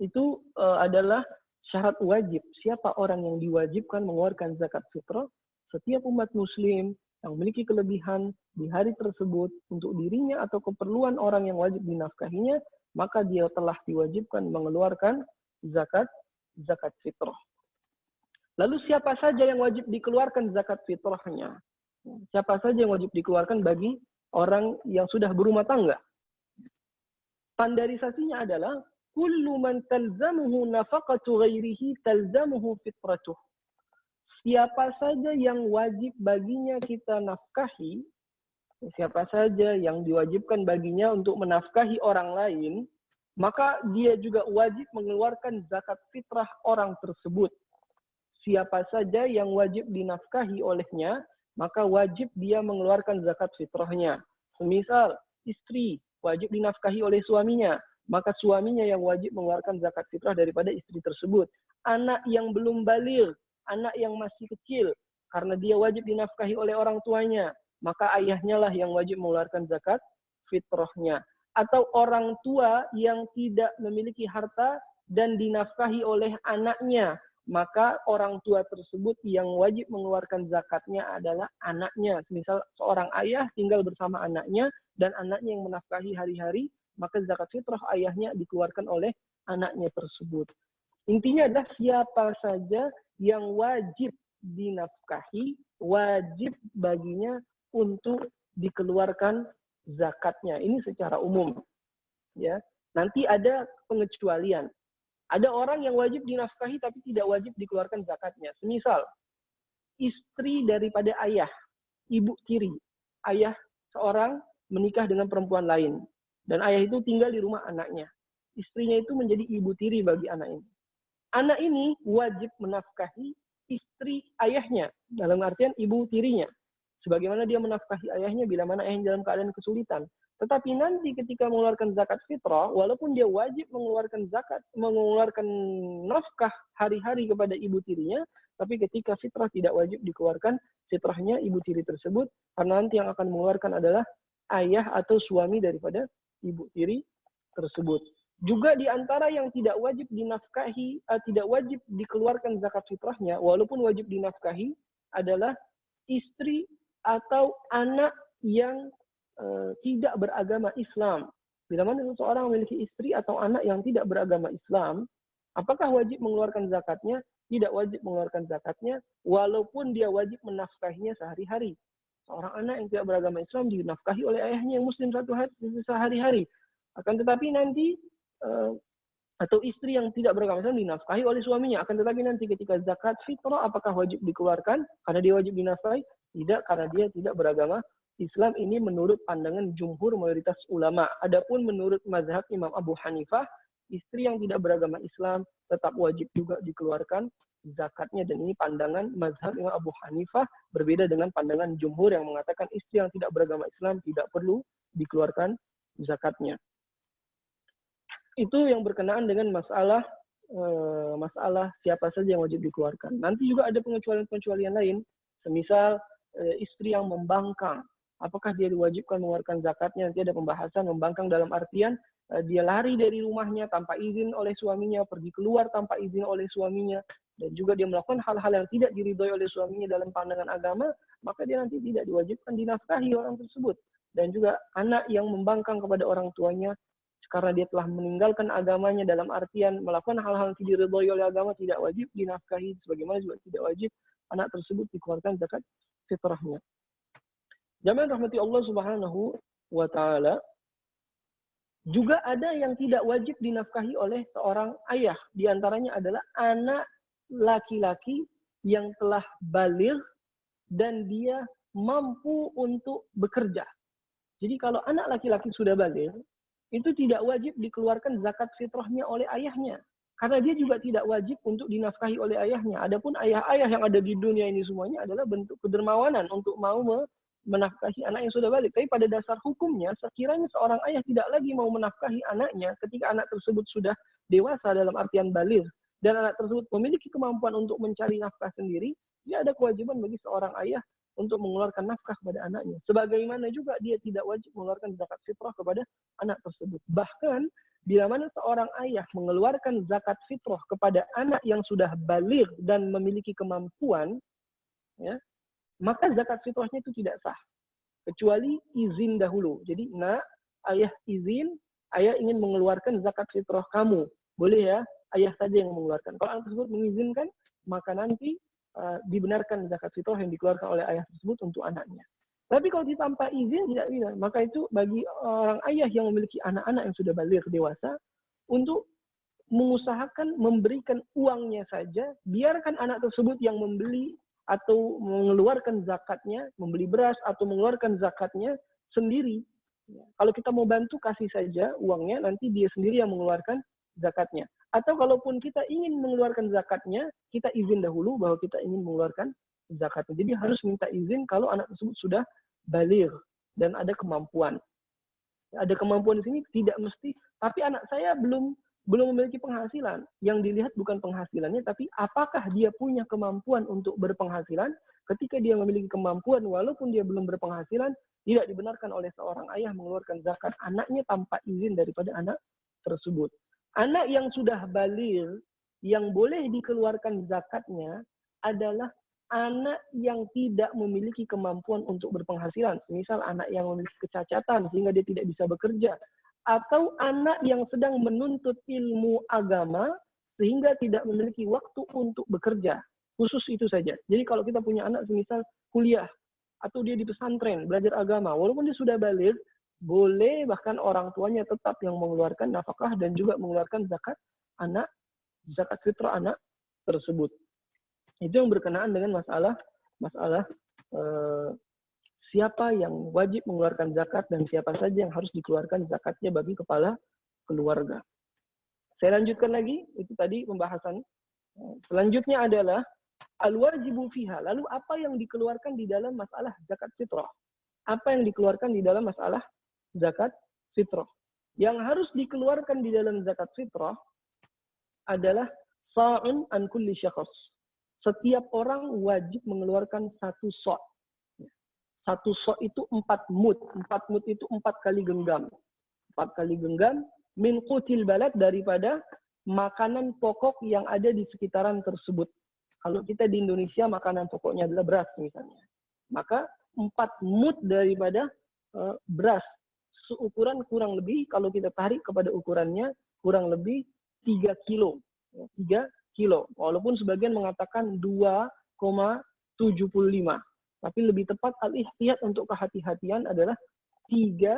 Itu adalah syarat wajib. Siapa orang yang diwajibkan mengeluarkan zakat fitrah? Setiap umat muslim yang memiliki kelebihan di hari tersebut untuk dirinya atau keperluan orang yang wajib dinafkahinya, maka dia telah diwajibkan mengeluarkan zakat fitrah. Lalu siapa saja yang wajib dikeluarkan zakat fitrahnya? Siapa saja yang wajib dikeluarkan bagi orang yang sudah berumah tangga? Standarisasinya adalah kullu man talzamuhu nafaqatu ghairihi talzamuhu fitratuh. siapa saja yang wajib baginya kita nafkahi, siapa saja yang diwajibkan baginya untuk menafkahi orang lain, maka dia juga wajib mengeluarkan zakat fitrah orang tersebut. Siapa saja yang wajib dinafkahi olehnya, maka wajib dia mengeluarkan zakat fitrahnya. Semisal istri wajib dinafkahi oleh suaminya, maka suaminya yang wajib mengeluarkan zakat fitrah daripada istri tersebut. Anak yang belum baligh, anak yang masih kecil, karena dia wajib dinafkahi oleh orang tuanya, maka ayahnya lah yang wajib mengeluarkan zakat fitrahnya. Atau orang tua yang tidak memiliki harta dan dinafkahi oleh anaknya, maka orang tua tersebut yang wajib mengeluarkan zakatnya adalah anaknya. Misal seorang ayah tinggal bersama anaknya dan anaknya yang menafkahi hari-hari, maka zakat fitrah ayahnya dikeluarkan oleh anaknya tersebut. Intinya adalah siapa saja yang wajib dinafkahi, wajib baginya untuk dikeluarkan zakatnya. Ini secara umum. Ya. Nanti ada pengecualian. Ada orang yang wajib dinafkahi tapi tidak wajib dikeluarkan zakatnya. Semisal, istri daripada ayah, ibu tiri. Ayah seorang menikah dengan perempuan lain. Dan ayah itu tinggal di rumah anaknya. Istrinya itu menjadi ibu tiri bagi anak ini. Anak ini wajib menafkahi istri ayahnya. Dalam artian ibu tirinya. Sebagaimana dia menafkahi ayahnya bila mana ayahnya dalam keadaan kesulitan. Tetapi nanti ketika mengeluarkan zakat fitrah, walaupun dia wajib mengeluarkan zakat, mengeluarkan nafkah hari-hari kepada ibu tirinya, tapi ketika fitrah tidak wajib dikeluarkan fitrahnya ibu tiri tersebut, karena nanti yang akan mengeluarkan adalah ayah atau suami daripada ibu tiri tersebut. Juga di antara yang tidak wajib dinafkahi, tidak wajib dikeluarkan zakat fitrahnya, walaupun wajib dinafkahi, adalah istri atau anak yang tidak beragama Islam. Bila mana seseorang memiliki istri atau anak yang tidak beragama Islam, apakah wajib mengeluarkan zakatnya? Tidak wajib mengeluarkan zakatnya, walaupun dia wajib menafkahinya sehari-hari. Seorang anak yang tidak beragama Islam dinafkahi oleh ayahnya yang muslim sehari-hari. Akan tetapi nanti, atau istri yang tidak beragama Islam dinafkahi oleh suaminya. Akan tetapi nanti ketika zakat fitrah, apakah wajib dikeluarkan? Karena dia wajib dinafkahi? Tidak, karena dia tidak beragama Islam. Ini menurut pandangan jumhur mayoritas ulama. Adapun menurut mazhab Imam Abu Hanifah, istri yang tidak beragama Islam tetap wajib juga dikeluarkan zakatnya. Dan ini pandangan mazhab Imam Abu Hanifah berbeda dengan pandangan jumhur yang mengatakan istri yang tidak beragama Islam tidak perlu dikeluarkan zakatnya. Itu yang berkenaan dengan masalah siapa saja yang wajib dikeluarkan. Nanti juga ada pengecualian-pengecualian lain. Semisal istri yang membangkang, apakah dia diwajibkan mengeluarkan zakatnya? Nanti ada pembahasan. Membangkang dalam artian dia lari dari rumahnya tanpa izin oleh suaminya, pergi keluar tanpa izin oleh suaminya, dan juga dia melakukan hal-hal yang tidak diridhoi oleh suaminya dalam pandangan agama, maka dia nanti tidak diwajibkan dinafkahi orang tersebut. Dan juga anak yang membangkang kepada orang tuanya karena dia telah meninggalkan agamanya dalam artian melakukan hal-hal yang tidak diridhoi oleh agama, tidak wajib dinafkahi, sebagaimana juga tidak wajib anak tersebut dikeluarkan zakat fitrahnya. Jamaah rahmati Allah Subhanahu wa taala, juga ada yang tidak wajib dinafkahi oleh seorang ayah. Di antaranya adalah anak laki-laki yang telah baligh dan dia mampu untuk bekerja. Jadi kalau anak laki-laki sudah baligh, itu tidak wajib dikeluarkan zakat fitrahnya oleh ayahnya. Karena dia juga tidak wajib untuk dinafkahi oleh ayahnya. Adapun ayah-ayah yang ada di dunia ini semuanya adalah bentuk kedermawanan untuk mau menafkahi anak yang sudah balik. Tapi pada dasar hukumnya, sekiranya seorang ayah tidak lagi mau menafkahi anaknya ketika anak tersebut sudah dewasa dalam artian baligh, dan anak tersebut memiliki kemampuan untuk mencari nafkah sendiri, dia ada kewajiban bagi seorang ayah untuk mengeluarkan nafkah kepada anaknya. Sebagaimana juga dia tidak wajib mengeluarkan zakat fitrah kepada anak tersebut. Bahkan, bila mana seorang ayah mengeluarkan zakat fitrah kepada anak yang sudah baligh dan memiliki kemampuan, ya, maka zakat fitrahnya itu tidak sah. Kecuali izin dahulu. Jadi, ayah izin, ayah ingin mengeluarkan zakat fitrah kamu. Boleh ya, ayah saja yang mengeluarkan. Kalau anak tersebut mengizinkan, maka nanti dibenarkan zakat fitrah yang dikeluarkan oleh ayah tersebut untuk anaknya. Tapi kalau tanpa izin tidak bisa. Maka itu bagi orang ayah yang memiliki anak-anak yang sudah baligh dewasa, untuk mengusahakan memberikan uangnya saja, biarkan anak tersebut yang membeli atau mengeluarkan zakatnya, membeli beras atau mengeluarkan zakatnya sendiri. Kalau kita mau bantu, kasih saja uangnya, nanti dia sendiri yang mengeluarkan zakatnya. Atau kalaupun kita ingin mengeluarkan zakatnya, kita izin dahulu bahwa kita ingin mengeluarkan zakatnya. Jadi harus minta izin kalau anak tersebut sudah baligh dan ada kemampuan. Ada kemampuan di sini tidak mesti, tapi anak saya belum memiliki penghasilan. Yang dilihat bukan penghasilannya, tapi apakah dia punya kemampuan untuk berpenghasilan. Ketika dia memiliki kemampuan, walaupun dia belum berpenghasilan, tidak dibenarkan oleh seorang ayah mengeluarkan zakat anaknya tanpa izin daripada anak tersebut. Anak yang sudah baligh, yang boleh dikeluarkan zakatnya adalah anak yang tidak memiliki kemampuan untuk berpenghasilan. Misal anak yang memiliki kecacatan sehingga dia tidak bisa bekerja. Atau anak yang sedang menuntut ilmu agama sehingga tidak memiliki waktu untuk bekerja. Khusus itu saja. Jadi kalau kita punya anak semisal kuliah atau dia di pesantren belajar agama, walaupun dia sudah baligh, boleh bahkan orang tuanya tetap yang mengeluarkan nafkah dan juga mengeluarkan zakat fitrah anak tersebut. Itu yang berkenaan dengan masalah siapa yang wajib mengeluarkan zakat dan siapa saja yang harus dikeluarkan zakatnya bagi kepala keluarga. Saya lanjutkan lagi, itu tadi pembahasan. Selanjutnya adalah al-wajibu fiha. Lalu apa yang dikeluarkan di dalam masalah zakat fitrah? Apa yang dikeluarkan di dalam masalah zakat fitrah? Yang harus dikeluarkan di dalam zakat fitrah adalah sa'un an kulli syakhs. Setiap orang wajib mengeluarkan satu so'. Satu so' itu 4 mud. 4 mud itu 4 kali genggam. 4 kali genggam min qutil balad, daripada makanan pokok yang ada di sekitaran tersebut. Kalau kita di Indonesia makanan pokoknya adalah beras misalnya. Maka 4 mud daripada beras. Seukuran kurang lebih, kalau kita tarik kepada ukurannya, kurang lebih 3 kilo. 3 kilo. Walaupun sebagian mengatakan 2,75. Tapi lebih tepat al-ihtiyat untuk kehati-hatian adalah 3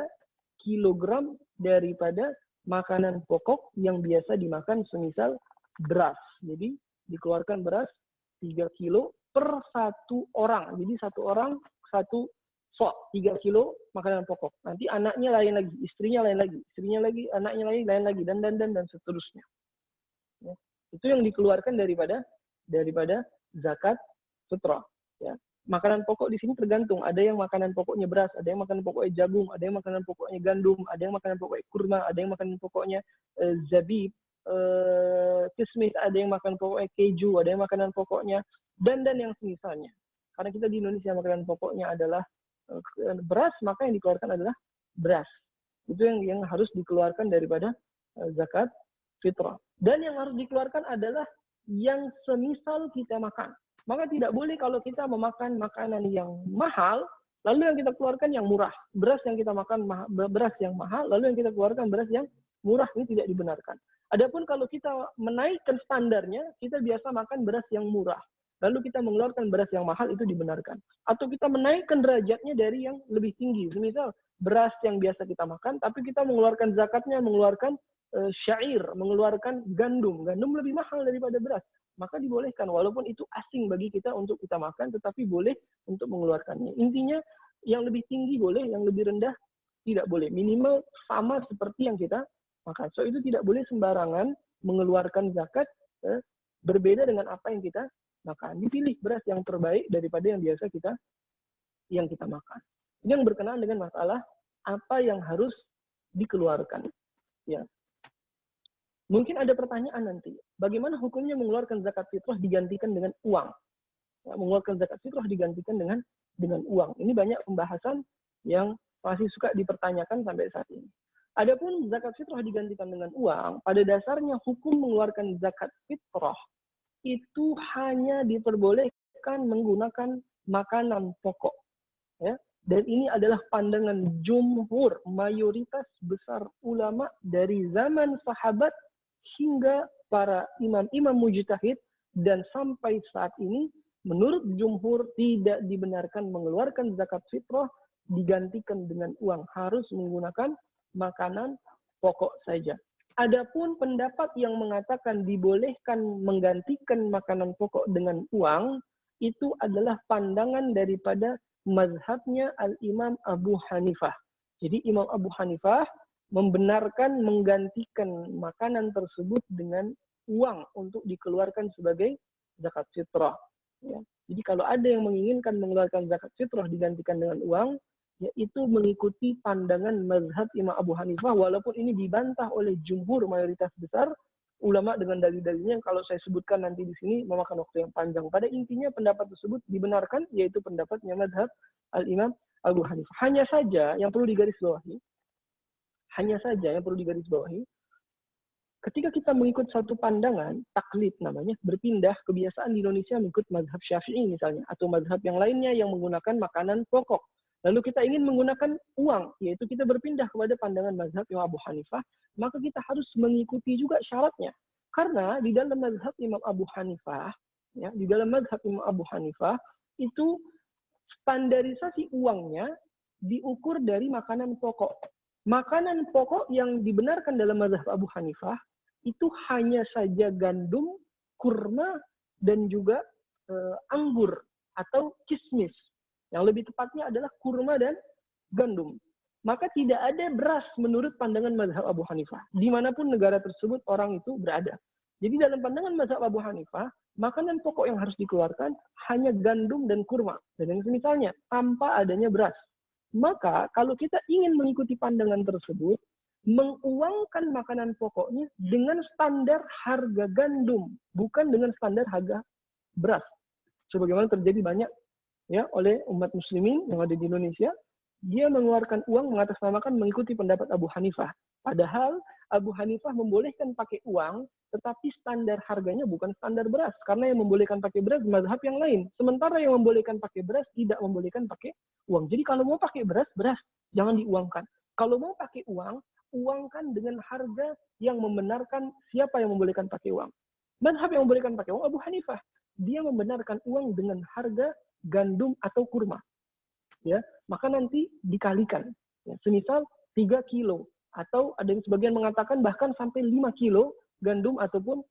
kilogram daripada makanan pokok yang biasa dimakan semisal beras. Jadi dikeluarkan beras 3 kilo per satu orang. Jadi satu orang satu sok 3 kilo makanan pokok. Nanti anaknya lain lagi, istrinya lain lagi, anaknya lain lagi, dan seterusnya. Ya. Itu yang dikeluarkan daripada zakat fitrah. Ya. Makanan pokok di sini tergantung. Ada yang makanan pokoknya beras, ada yang makanan pokoknya jagung, ada yang makanan pokoknya gandum, ada yang makanan pokoknya kurma, ada yang makanan pokoknya zabib, kismis, ada yang makanan pokoknya keju, ada yang makanan pokoknya dan yang semisalnya. Karena kita di Indonesia makanan pokoknya adalah beras, maka yang dikeluarkan adalah beras. Itu yang harus dikeluarkan daripada zakat fitrah. Dan yang harus dikeluarkan adalah yang semisal kita makan. Maka tidak boleh kalau kita memakan makanan yang mahal, lalu yang kita keluarkan yang murah. Beras yang kita makan beras yang mahal, lalu yang kita keluarkan beras yang murah, ini tidak dibenarkan. Adapun kalau kita menaikkan standarnya, kita biasa makan beras yang murah, lalu kita mengeluarkan beras yang mahal, itu dibenarkan. Atau kita menaikkan derajatnya dari yang lebih tinggi. Misal beras yang biasa kita makan, tapi kita mengeluarkan zakatnya, mengeluarkan syair, mengeluarkan gandum. Gandum lebih mahal daripada beras. Maka dibolehkan, walaupun itu asing bagi kita untuk kita makan, tetapi boleh untuk mengeluarkannya. Intinya, yang lebih tinggi boleh, yang lebih rendah tidak boleh. Minimal sama seperti yang kita makan. So, itu tidak boleh sembarangan mengeluarkan zakat berbeda dengan apa yang kita makan. Dipilih beras yang terbaik daripada yang biasa kita makan. Ini yang berkenaan dengan masalah apa yang harus dikeluarkan. Ya. Mungkin ada pertanyaan nanti, bagaimana hukumnya mengeluarkan zakat fitrah digantikan dengan uang? Ya, mengeluarkan zakat fitrah digantikan dengan uang. Ini banyak pembahasan yang masih suka dipertanyakan sampai saat ini. Adapun zakat fitrah digantikan dengan uang, pada dasarnya hukum mengeluarkan zakat fitrah itu hanya diperbolehkan menggunakan makanan pokok. Ya. Dan ini adalah pandangan jumhur, mayoritas besar ulama dari zaman sahabat hingga para imam-imam mujtahid, dan sampai saat ini menurut jumhur tidak dibenarkan mengeluarkan zakat fitrah digantikan dengan uang, harus menggunakan makanan pokok saja. Adapun pendapat yang mengatakan dibolehkan menggantikan makanan pokok dengan uang, itu adalah pandangan daripada mazhabnya Al-Imam Abu Hanifah. Jadi Imam Abu Hanifah membenarkan menggantikan makanan tersebut dengan uang untuk dikeluarkan sebagai zakat fitrah. Ya. Jadi kalau ada yang menginginkan mengeluarkan zakat fitrah digantikan dengan uang, yaitu mengikuti pandangan mazhab Imam Abu Hanifah, walaupun ini dibantah oleh jumhur mayoritas besar ulama dengan dalil-dalilnya yang kalau saya sebutkan nanti di sini memakan waktu yang panjang. Pada intinya pendapat tersebut dibenarkan, yaitu pendapatnya mazhab Al-Imam Abu Hanifah. Hanya saja yang perlu digarisbawahi, ketika kita mengikut satu pandangan, taklid namanya, berpindah kebiasaan di Indonesia mengikut mazhab Syafi'i misalnya, atau mazhab yang lainnya yang menggunakan makanan pokok. Lalu kita ingin menggunakan uang, yaitu kita berpindah kepada pandangan mazhab Imam Abu Hanifah, maka kita harus mengikuti juga syaratnya. Karena di dalam mazhab Imam Abu Hanifah, itu standarisasi uangnya diukur dari makanan pokok. Makanan pokok yang dibenarkan dalam mazhab Abu Hanifah itu hanya saja gandum, kurma, dan juga anggur atau kismis. Yang lebih tepatnya adalah kurma dan gandum. Maka tidak ada beras menurut pandangan mazhab Abu Hanifah. Dimanapun negara tersebut orang itu berada. Jadi dalam pandangan mazhab Abu Hanifah, makanan pokok yang harus dikeluarkan hanya gandum dan kurma. Dan yang semisalnya, tanpa adanya beras. Maka kalau kita ingin mengikuti pandangan tersebut, menguangkan makanan pokoknya dengan standar harga gandum, bukan dengan standar harga beras. Sebagaimana terjadi banyak ya oleh umat muslimin yang ada di Indonesia, dia mengeluarkan uang mengatasnamakan mengikuti pendapat Abu Hanifah. Padahal Abu Hanifah membolehkan pakai uang, tetapi standar harganya bukan standar beras. Karena yang membolehkan pakai beras mazhab yang lain. Sementara yang membolehkan pakai beras tidak membolehkan pakai uang. Jadi kalau mau pakai beras, jangan diuangkan. Kalau mau pakai uang, uangkan dengan harga yang membenarkan siapa yang membolehkan pakai uang. Mazhab yang membolehkan pakai uang Abu Hanifah. Dia membenarkan uang dengan harga gandum atau kurma, ya, maka nanti dikalikan. Ya, semisal 3 kilo, atau ada yang sebagian mengatakan bahkan sampai 5 kilo gandum ataupun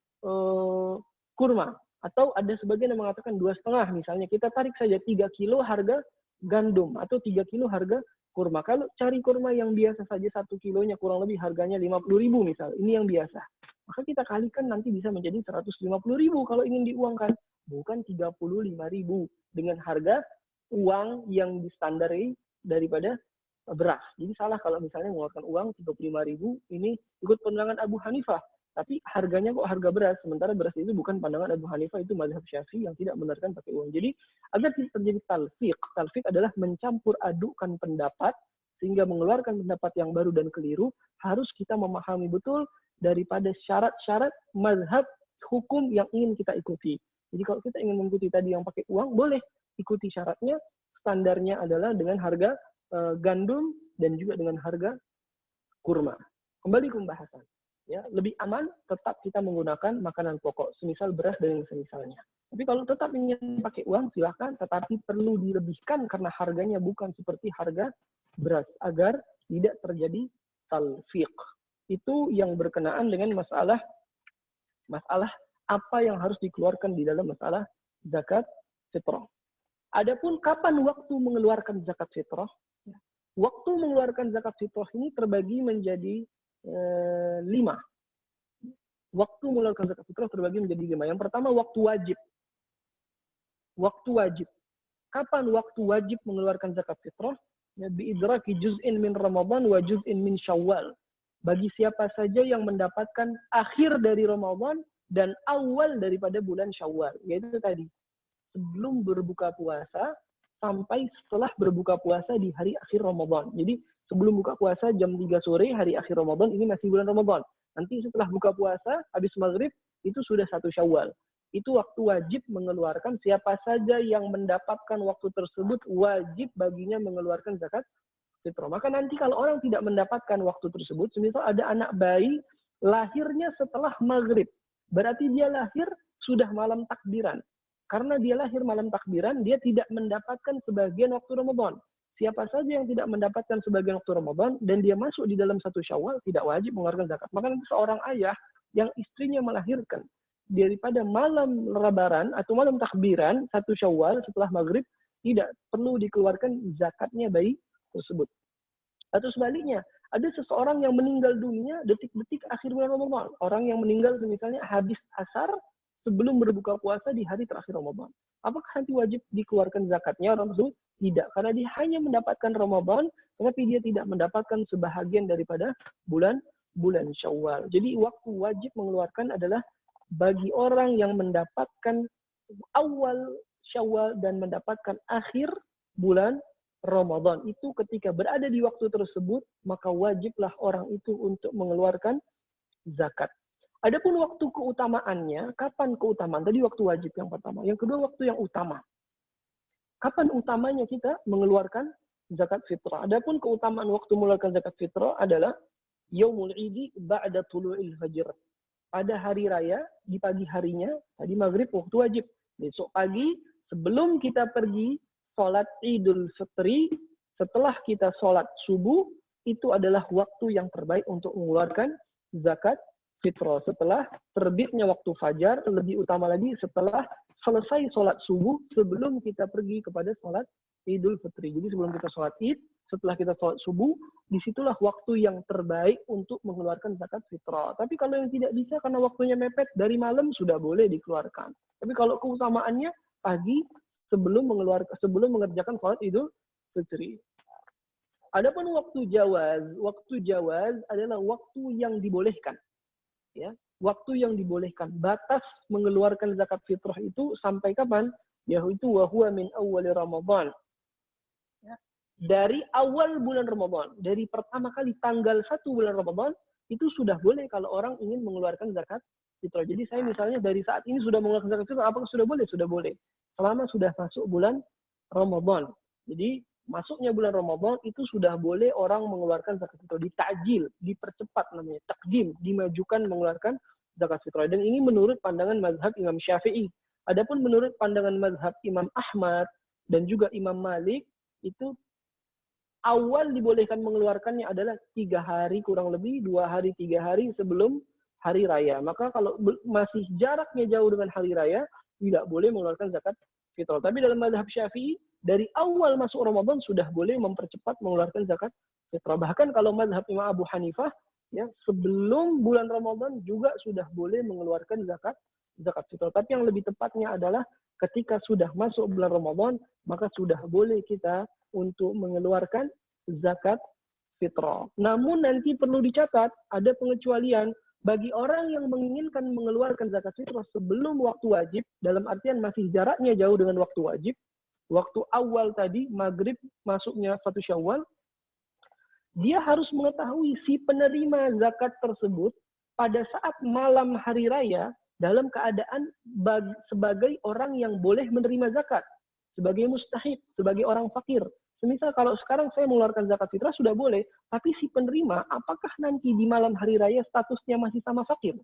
kurma, atau ada sebagian yang mengatakan 2,5 misalnya. Kita tarik saja 3 kilo harga gandum atau 3 kilo harga kurma. Kalau cari kurma yang biasa saja 1 kilonya kurang lebih harganya 50.000 misal, ini yang biasa. Maka kita kalikan nanti bisa menjadi 150.000 kalau ingin diuangkan, bukan 35.000 dengan harga uang yang distandari daripada beras. Jadi salah kalau misalnya mengeluarkan uang 35.000 ini ikut pandangan Abu Hanifah, tapi harganya kok harga beras, sementara beras itu bukan pandangan Abu Hanifah, itu mazhab Syafi'i yang tidak membenarkan pakai uang. Jadi agar tidak terjadi talfiq. Talfiq adalah mencampur adukkan pendapat sehingga mengeluarkan pendapat yang baru dan keliru. Harus kita memahami betul daripada syarat-syarat mazhab hukum yang ingin kita ikuti. Jadi kalau kita ingin mengikuti tadi yang pakai uang, boleh ikuti syaratnya. Standarnya adalah dengan harga gandum dan juga dengan harga kurma. Kembali ke pembahasan. Ya, lebih aman tetap kita menggunakan makanan pokok, semisal beras dan yang semisalnya. Tapi kalau tetap ingin pakai uang, silakan, tetapi perlu dilebihkan karena harganya bukan seperti harga beras, agar tidak terjadi talfiq. Itu yang berkenaan dengan masalah apa yang harus dikeluarkan di dalam masalah zakat fitrah. Adapun kapan waktu mengeluarkan zakat fitrah? Waktu mengeluarkan zakat fitrah ini terbagi menjadi 5. Waktu mengeluarkan zakat fitrah terbagi menjadi 5. Yang pertama waktu wajib. Waktu wajib. Kapan waktu wajib mengeluarkan zakat fitrah? Ya, biidraki juz'in min Ramadan wa juz'in min Syawal. Bagi siapa saja yang mendapatkan akhir dari Ramadan dan awal daripada bulan Syawal, yaitu tadi sebelum berbuka puasa sampai setelah berbuka puasa di hari akhir Ramadan. Jadi sebelum buka puasa jam 3 sore hari akhir Ramadan ini masih bulan Ramadan. Nanti setelah buka puasa habis maghrib itu sudah 1 Syawal. Itu waktu wajib mengeluarkan. Siapa saja yang mendapatkan waktu tersebut wajib baginya mengeluarkan zakat fitrah. Maka nanti kalau orang tidak mendapatkan waktu tersebut, semisal ada anak bayi lahirnya setelah maghrib, berarti dia lahir sudah malam takbiran. Karena dia lahir malam takbiran, dia tidak mendapatkan sebagian waktu Ramadan. Siapa saja yang tidak mendapatkan sebagian waktu Ramadan dan dia masuk di dalam 1 Syawal, tidak wajib mengeluarkan zakat. Maka nanti seorang ayah yang istrinya melahirkan daripada malam Lebaran atau malam takbiran 1 Syawal setelah maghrib, tidak perlu dikeluarkan zakatnya bayi tersebut. Atau sebaliknya, ada seseorang yang meninggal dunia detik-detik akhir bulan Ramadan. Orang yang meninggal misalnya habis asar sebelum berbuka puasa di hari terakhir Ramadan. Apakah nanti wajib dikeluarkan zakatnya orang tersebut? Tidak, karena dia hanya mendapatkan Ramadan, tetapi dia tidak mendapatkan sebahagian daripada bulan Syawal. Jadi waktu wajib mengeluarkan adalah bagi orang yang mendapatkan awal Syawal dan mendapatkan akhir bulan Ramadan. Itu ketika berada di waktu tersebut, maka wajiblah orang itu untuk mengeluarkan zakat. Adapun waktu keutamaannya, kapan keutamaan? Tadi waktu wajib yang pertama. Yang kedua waktu yang utama. Kapan utamanya kita mengeluarkan zakat fitrah? Adapun keutamaan waktu mengeluarkan zakat fitrah adalah yaumul idi ba'da tulu'il fajr. Pada hari raya, di pagi harinya, tadi maghrib waktu wajib. Besok pagi, sebelum kita pergi sholat Idul Fitri, setelah kita sholat subuh, itu adalah waktu yang terbaik untuk mengeluarkan zakat fitrah. Setelah terbitnya waktu fajar, lebih utama lagi setelah selesai sholat subuh, sebelum kita pergi kepada sholat Idul Fitri. Jadi sebelum kita sholat Id, setelah kita sholat subuh, disitulah waktu yang terbaik untuk mengeluarkan zakat fitrah. Tapi kalau yang tidak bisa karena waktunya mepet, dari malam sudah boleh dikeluarkan. Tapi kalau keutamaannya pagi sebelum mengerjakan sholat Idul Fitri. Adapun waktu jawaz adalah waktu yang dibolehkan. Ya, waktu yang dibolehkan. Batas mengeluarkan zakat fitrah itu sampai kapan? Yaitu wa huwa min awwal Ramadan. Ya. Dari awal bulan Ramadan, dari pertama kali tanggal 1 bulan Ramadan, itu sudah boleh kalau orang ingin mengeluarkan zakat fitrah. Jadi saya misalnya dari saat ini sudah mengeluarkan zakat fitrah, apakah sudah boleh? Sudah boleh. Selama sudah masuk bulan Ramadan. Jadi masuknya bulan Ramadan itu sudah boleh orang mengeluarkan zakat fitrah, ditakjil, dipercepat namanya, takdim, dimajukan mengeluarkan zakat fitrah. Dan ini menurut pandangan mazhab Imam Syafi'i. Adapun menurut pandangan mazhab Imam Ahmad dan juga Imam Malik, itu awal dibolehkan mengeluarkannya adalah 3 hari kurang lebih, 2 hari 3 hari sebelum hari raya. Maka kalau masih jaraknya jauh dengan hari raya, tidak boleh mengeluarkan zakat fitrah. Tapi dalam mazhab Syafi'i, dari awal masuk Ramadan sudah boleh mempercepat mengeluarkan zakat fitrah. Bahkan kalau mazhab Imam Abu Hanifah, ya, sebelum bulan Ramadan juga sudah boleh mengeluarkan zakat fitrah. Tapi yang lebih tepatnya adalah ketika sudah masuk bulan Ramadan, maka sudah boleh kita untuk mengeluarkan zakat fitrah. Namun nanti perlu dicatat, ada pengecualian bagi orang yang menginginkan mengeluarkan zakat fitrah sebelum waktu wajib, dalam artian masih jaraknya jauh dengan waktu wajib. Waktu awal tadi, maghrib masuknya 1 Syawal, dia harus mengetahui si penerima zakat tersebut pada saat malam hari raya dalam keadaan sebagai orang yang boleh menerima zakat, sebagai mustahib, sebagai orang fakir. Semisal kalau sekarang saya mengeluarkan zakat fitrah sudah boleh, tapi si penerima apakah nanti di malam hari raya statusnya masih sama fakir?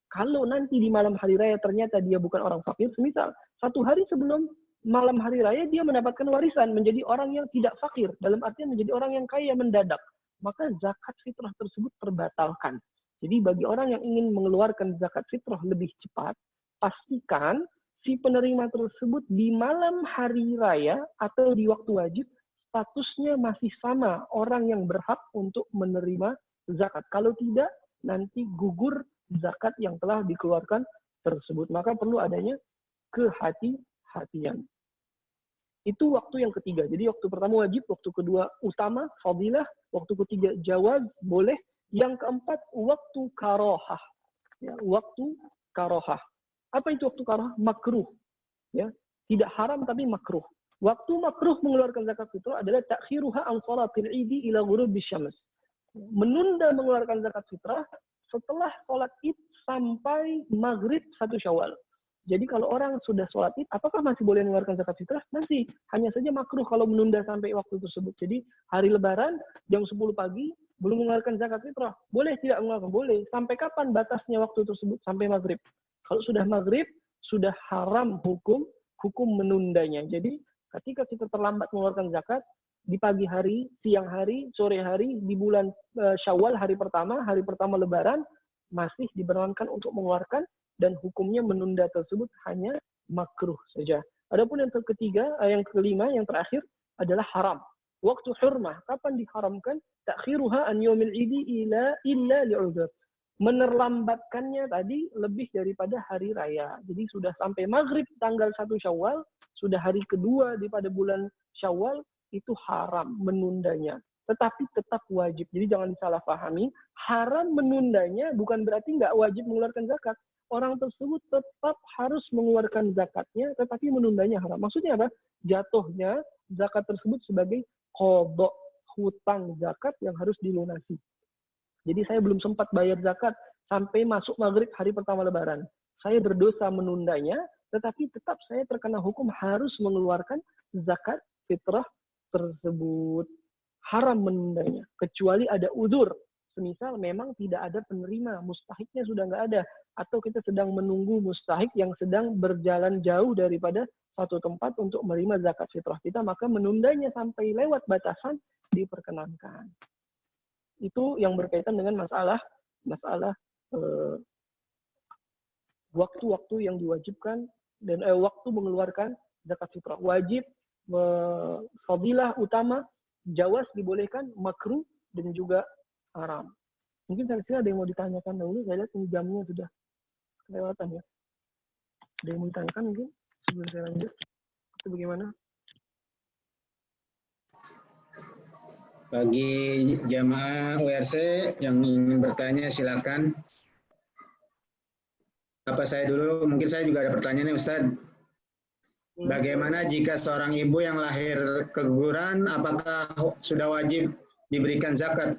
Kalau nanti di malam hari raya ternyata dia bukan orang fakir, semisal 1 hari sebelum malam hari raya dia mendapatkan warisan menjadi orang yang tidak fakir, dalam artian menjadi orang yang kaya mendadak, maka zakat fitrah tersebut terbatalkan. Jadi bagi orang yang ingin mengeluarkan zakat fitrah lebih cepat, pastikan si penerima tersebut di malam hari raya atau di waktu wajib statusnya masih sama orang yang berhak untuk menerima zakat. Kalau tidak, nanti gugur zakat yang telah dikeluarkan tersebut. Maka perlu adanya kehati-hatian. Itu waktu yang ketiga. Jadi waktu pertama wajib, waktu kedua utama, fadilah, waktu ketiga jawaz, boleh. Yang keempat, waktu karohah. Ya, waktu karohah. Apa itu waktu karohah? Makruh. Ya, tidak haram tapi makruh. Waktu makruh mengeluarkan zakat fitrah adalah takhiruha an salatil idi ila ghurubis syams. Menunda mengeluarkan zakat fitrah setelah sholat id sampai maghrib 1 Syawal. Jadi kalau orang sudah sholat id, apakah masih boleh mengeluarkan zakat fitrah? Masih. Hanya saja makruh kalau menunda sampai waktu tersebut. Jadi hari lebaran, jam 10 pagi, belum mengeluarkan zakat fitrah. Boleh tidak mengeluarkan? Boleh. Sampai kapan batasnya waktu tersebut? Sampai maghrib. Kalau sudah maghrib, sudah haram hukum menundanya. Jadi ketika kita terlambat mengeluarkan zakat, di pagi hari, siang hari, sore hari, di bulan Syawal hari pertama lebaran, masih dibenarkan untuk mengeluarkan dan hukumnya menunda tersebut hanya makruh saja. Adapun yang ketiga, yang kelima, yang terakhir adalah haram. Waktu hurmah, kapan diharamkan? Takhiruha an yaumil idi illa li'udhr. Menerlambatkannya tadi lebih daripada hari raya. Jadi sudah sampai maghrib tanggal 1 Syawal, sudah hari kedua pada bulan Syawal, itu haram menundanya. Tetapi tetap wajib. Jadi jangan disalahpahami. Haram menundanya bukan berarti nggak wajib mengeluarkan zakat. Orang tersebut tetap harus mengeluarkan zakatnya, tetapi menundanya haram. Maksudnya apa? Jatuhnya zakat tersebut sebagai qadha, hutang zakat yang harus dilunasi. Jadi saya belum sempat bayar zakat sampai masuk maghrib hari pertama lebaran. Saya berdosa menundanya, tetapi tetap saya terkena hukum harus mengeluarkan zakat fitrah tersebut. Haram menundanya, kecuali ada udzur. Semisal memang tidak ada penerima, mustahiknya sudah nggak ada. Atau kita sedang menunggu mustahik yang sedang berjalan jauh daripada satu tempat untuk menerima zakat fitrah kita, maka menundanya sampai lewat batasan diperkenankan. Itu yang berkaitan dengan masalah waktu-waktu yang diwajibkan dan waktu mengeluarkan zakat fitrah. Wajib, fadilah utama, jawaz dibolehkan, makruh, dan juga haram. Mungkin saya kira ada yang mau ditanyakan dahulu. Saya lihat ini jamnya sudah kelewatan ya. Ada yang mau ditanyakan mungkin sebelum saya lanjut? Itu bagaimana? Bagi jamaah WRC yang ingin bertanya silakan. Apa saya dulu? Mungkin saya juga ada pertanyaan nih Ustaz. Bagaimana jika seorang ibu yang lahir keguguran, apakah sudah wajib diberikan zakat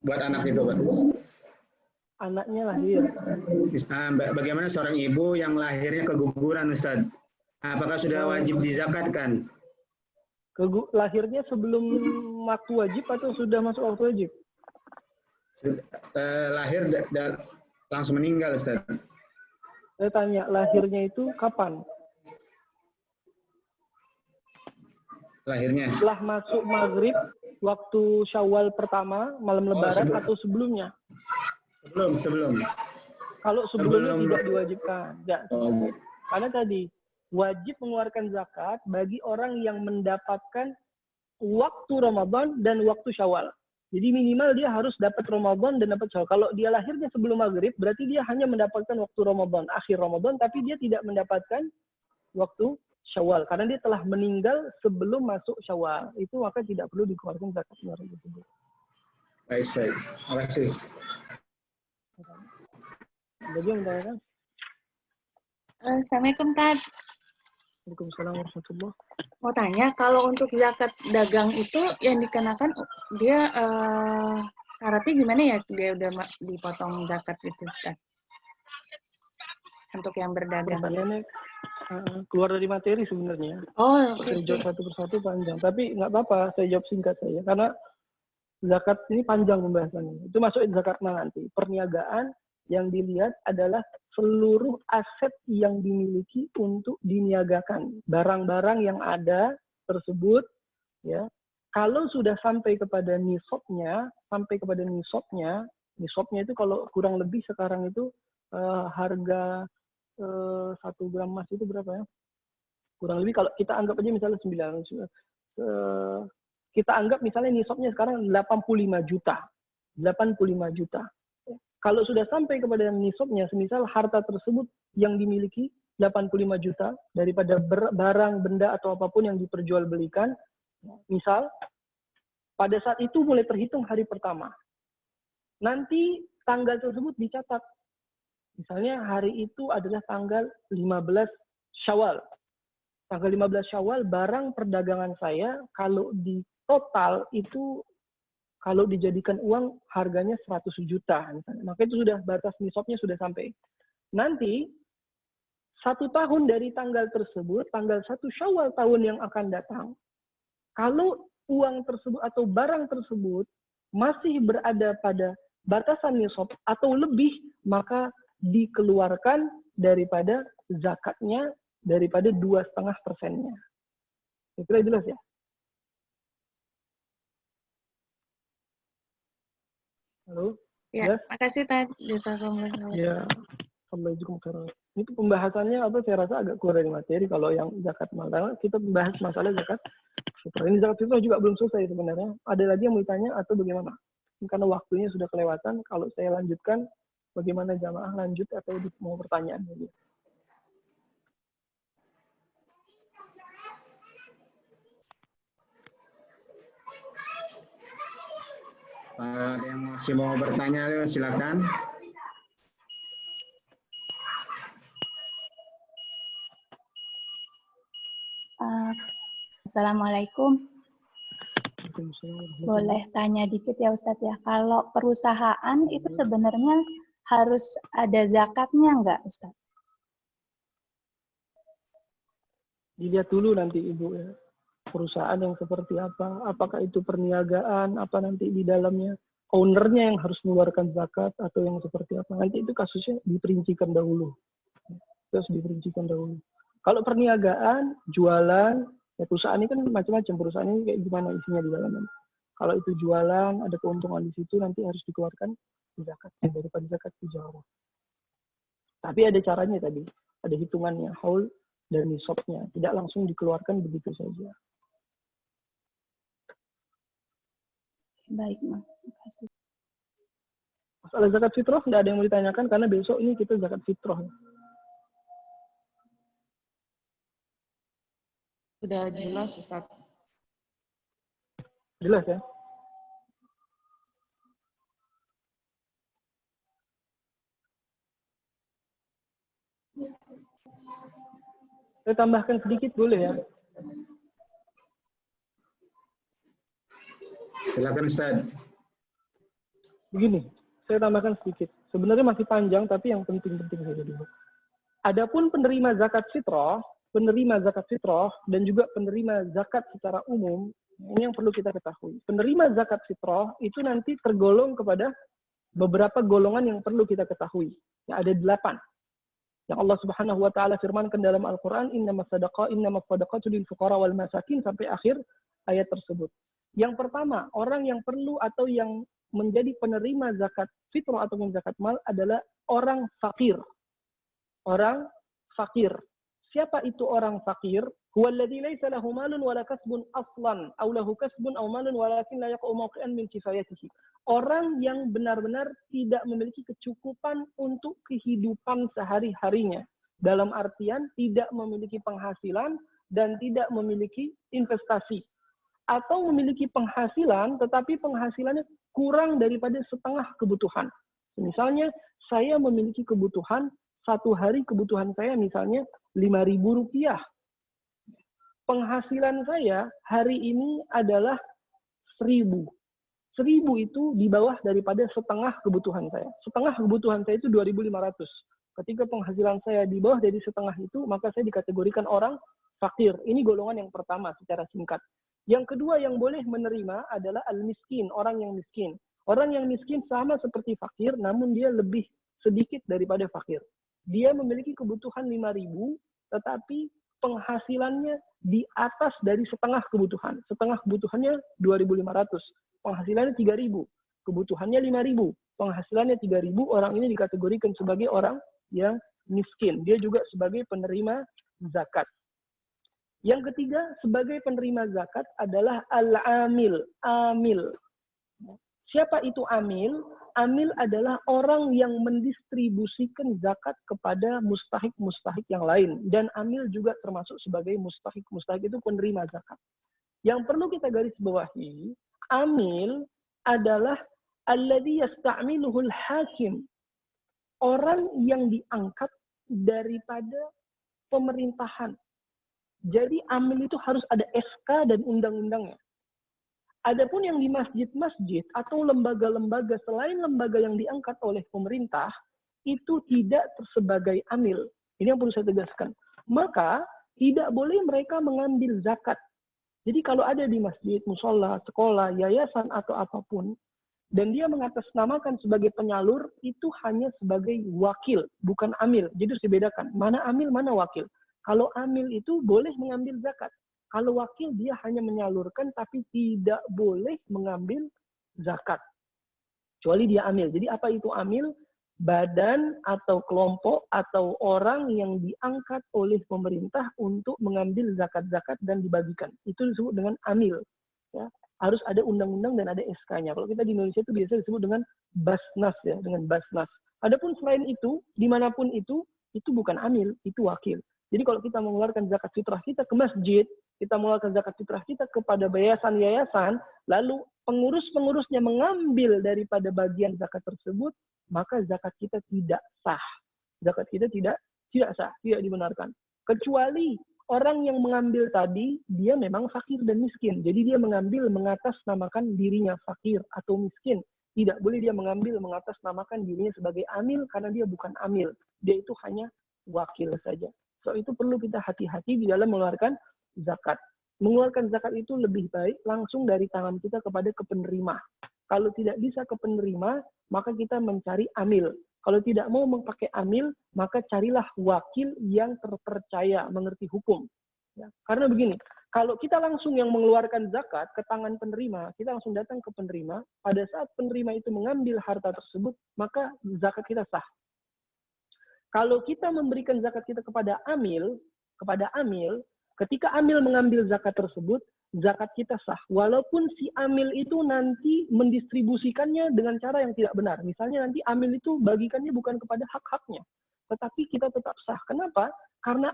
buat anak itu, Pak? Anaknya lahir. Bagaimana seorang ibu yang lahirnya keguguran, Ustaz? Apakah sudah wajib dizakatkan? Lahirnya sebelum waktu wajib atau sudah masuk waktu wajib? Lahir dan langsung meninggal, Ustaz. Saya tanya, lahirnya itu kapan? Lahirnya? Setelah masuk maghrib, waktu Syawal pertama, malam lebaran, atau sebelumnya? Sebelum. Kalau sebelumnya tidak diwajibkan. Tidak. Karena tadi, wajib mengeluarkan zakat bagi orang yang mendapatkan waktu Ramadan dan waktu Syawal. Jadi minimal dia harus dapat Ramadan dan dapat Syawal. Kalau dia lahirnya sebelum maghrib, berarti dia hanya mendapatkan waktu Ramadan, akhir Ramadan, tapi dia tidak mendapatkan waktu Syawal. Karena dia telah meninggal sebelum masuk Syawal. Itu maka tidak perlu dikeluarkan zakat orang tersebut. Baik. Terima kasih. Jadi yang menanyakan? Assalamualaikum, Tad. Waalaikumsalam warahmatullahi. Mau tanya, kalau untuk zakat dagang itu yang dikenakan, dia syaratnya gimana ya? Dia udah dipotong zakat itu, Tad? Untuk yang berdagang. Pertanyaannya keluar dari materi sebenarnya. Oh, saya jawab satu persatu panjang. Tapi nggak apa-apa, saya jawab singkat saja. Karena zakat ini panjang pembahasannya. Itu masuk zakat nanti. Perniagaan yang dilihat adalah seluruh aset yang dimiliki untuk diniagakan. Barang-barang yang ada tersebut, ya, kalau sudah sampai kepada nisabnya, nisabnya itu kalau kurang lebih sekarang itu harga 1 gram emas itu berapa ya? Kurang lebih kalau kita anggap aja misalnya 9, kita anggap misalnya nisabnya sekarang 85 juta. 85 juta. Kalau sudah sampai kepada nisabnya, semisal harta tersebut yang dimiliki 85 juta daripada barang, benda, atau apapun yang diperjualbelikan, misal, pada saat itu mulai terhitung hari pertama. Nanti tanggal tersebut dicatat. Misalnya hari itu adalah tanggal 15 Syawal. Tanggal 15 Syawal, barang perdagangan saya, kalau di total itu, kalau dijadikan uang harganya 100 juta misalnya. Maka itu sudah batas nisabnya sudah sampai. Nanti 1 tahun dari tanggal tersebut, tanggal 1 Syawal tahun yang akan datang, kalau uang tersebut atau barang tersebut masih berada pada batasan nisab atau lebih, maka dikeluarkan daripada zakatnya daripada 2,5%-nya. Itu jelas ya? Halo? Ya, Ya? makasih Tad. Jazakumullah. Ya, Assalamualaikum warahmatullahi wabarakatuh. Itu pembahasannya apa? Saya rasa agak kurang dari materi kalau yang zakat mal. Karena kita membahas masalah zakat fitrah. Ini zakat fitrah juga belum selesai sebenarnya. Ada lagi yang mau ditanya atau bagaimana? Karena waktunya sudah kelewatan. Kalau saya lanjutkan, bagaimana jamaah lanjut atau mau pertanyaan lagi? Ada yang masih mau bertanya, silakan. Assalamualaikum. Boleh tanya dikit ya Ustadz ya. Kalau perusahaan itu sebenarnya harus ada zakatnya nggak Ustadz? Dilihat dulu nanti Ibu ya. Perusahaan yang seperti apa? Apakah itu perniagaan? Apa nanti di dalamnya? Ownernya yang harus mengeluarkan zakat atau yang seperti apa? Nanti itu kasusnya diperincikan dahulu. Terus diperincikan dahulu. Kalau perniagaan, jualan, ya perusahaan ini kan macam-macam. Perusahaan ini kayak gimana isinya di dalamnya. Kalau itu jualan, ada keuntungan di situ, nanti harus dikeluarkan zakat daripada zakat tijarah. Tapi ada caranya tadi, ada hitungannya, haul dan nisabnya. Tidak langsung dikeluarkan begitu saja. Baik, Mas. Terima kasih. Masalah zakat fitrah tidak ada yang mau ditanyakan karena besok ini kita zakat fitrah. Sudah jelas, Ustaz. Jelas ya? Saya tambahkan sedikit boleh ya? Silakan Ustaz. Begini, saya tambahkan sedikit. Sebenarnya masih panjang, tapi yang penting-penting saja dulu. Adapun penerima zakat fitrah dan juga penerima zakat secara umum, ini yang perlu kita ketahui. Penerima zakat fitrah itu nanti tergolong kepada beberapa golongan yang perlu kita ketahui. Ya, ada 8. Yang Allah Subhanahu wa taala firmankan dalam Al-Qur'an, innamas shadaqatu lil fuqara wal masakin sampai akhir ayat tersebut. Yang pertama, orang yang perlu atau yang menjadi penerima zakat fitrah atau zakat mal adalah orang fakir. Orang fakir. Siapa itu orang fakir? Huwallazi laisa lahu malun wala kasbun aslan, aw lahu kasbun aw malun walakin la yaqau mawqi'an min kifayatihi. Orang yang benar-benar tidak memiliki kecukupan untuk kehidupan sehari-harinya. Dalam artian tidak memiliki penghasilan dan tidak memiliki investasi. Atau memiliki penghasilan, tetapi penghasilannya kurang daripada setengah kebutuhan. Misalnya, saya memiliki kebutuhan, satu hari kebutuhan saya misalnya Rp5.000. Penghasilan saya hari ini adalah 1.000. 1.000 itu di bawah daripada setengah kebutuhan saya. Setengah kebutuhan saya itu 2.500. Ketika penghasilan saya di bawah dari setengah itu, maka saya dikategorikan orang fakir. Ini golongan yang pertama secara singkat. Yang kedua yang boleh menerima adalah al-miskin, orang yang miskin. Orang yang miskin sama seperti fakir, namun dia lebih sedikit daripada fakir. Dia memiliki kebutuhan 5.000, tetapi penghasilannya di atas dari setengah kebutuhan. Setengah kebutuhannya 2.500. Penghasilannya 3.000. Kebutuhannya 5.000. Penghasilannya 3.000. Orang ini dikategorikan sebagai orang yang miskin. Dia juga sebagai penerima zakat. Yang ketiga, sebagai penerima zakat adalah al-amil. Amil. Siapa itu amil? Amil adalah orang yang mendistribusikan zakat kepada mustahik-mustahik yang lain. Dan amil juga termasuk sebagai mustahik. Mustahik itu penerima zakat. Yang perlu kita garis bawahi, amil adalah alladhi yasta'miluhul hakim. Orang yang diangkat daripada pemerintahan. Jadi amil itu harus ada SK dan undang-undangnya. Adapun yang di masjid-masjid atau lembaga-lembaga selain lembaga yang diangkat oleh pemerintah, itu tidak sebagai amil. Ini yang perlu saya tegaskan. Maka tidak boleh mereka mengambil zakat. Jadi kalau ada di masjid, musola, sekolah, yayasan atau apapun, dan dia mengatasnamakan sebagai penyalur, itu hanya sebagai wakil, bukan amil. Jadi harus dibedakan, mana amil, mana wakil. Kalau amil itu boleh mengambil zakat. Kalau wakil dia hanya menyalurkan tapi tidak boleh mengambil zakat. Kecuali dia amil. Jadi apa itu amil? Badan atau kelompok atau orang yang diangkat oleh pemerintah untuk mengambil zakat-zakat dan dibagikan. Itu disebut dengan amil. Ya. Harus ada undang-undang dan ada SK-nya. Kalau kita di Indonesia itu biasa disebut dengan basnas, ya, dengan basnas. Adapun selain itu, dimanapun itu bukan amil, itu wakil. Jadi kalau kita mengeluarkan zakat fitrah kita ke masjid, kita mengeluarkan zakat fitrah kita kepada yayasan-yayasan, lalu pengurus-pengurusnya mengambil daripada bagian zakat tersebut, maka zakat kita tidak sah. Zakat kita tidak sah, tidak dibenarkan. Kecuali orang yang mengambil tadi, dia memang fakir dan miskin. Jadi dia mengambil mengatasnamakan dirinya fakir atau miskin. Tidak boleh dia mengambil mengatasnamakan dirinya sebagai amil, karena dia bukan amil. Dia itu hanya wakil saja. So itu perlu kita hati-hati di dalam mengeluarkan zakat. Mengeluarkan zakat itu lebih baik langsung dari tangan kita kepada penerima. Kalau tidak bisa ke penerima, maka kita mencari amil. Kalau tidak mau memakai amil, maka carilah wakil yang terpercaya, mengerti hukum. Ya. Karena begini, kalau kita langsung yang mengeluarkan zakat ke tangan penerima, kita langsung datang ke penerima, pada saat penerima itu mengambil harta tersebut, maka zakat kita sah. Kalau kita memberikan zakat kita kepada amil, ketika amil mengambil zakat tersebut, zakat kita sah. Walaupun si amil itu nanti mendistribusikannya dengan cara yang tidak benar. Misalnya nanti amil itu bagikannya bukan kepada hak-haknya, tetapi kita tetap sah. Kenapa? Karena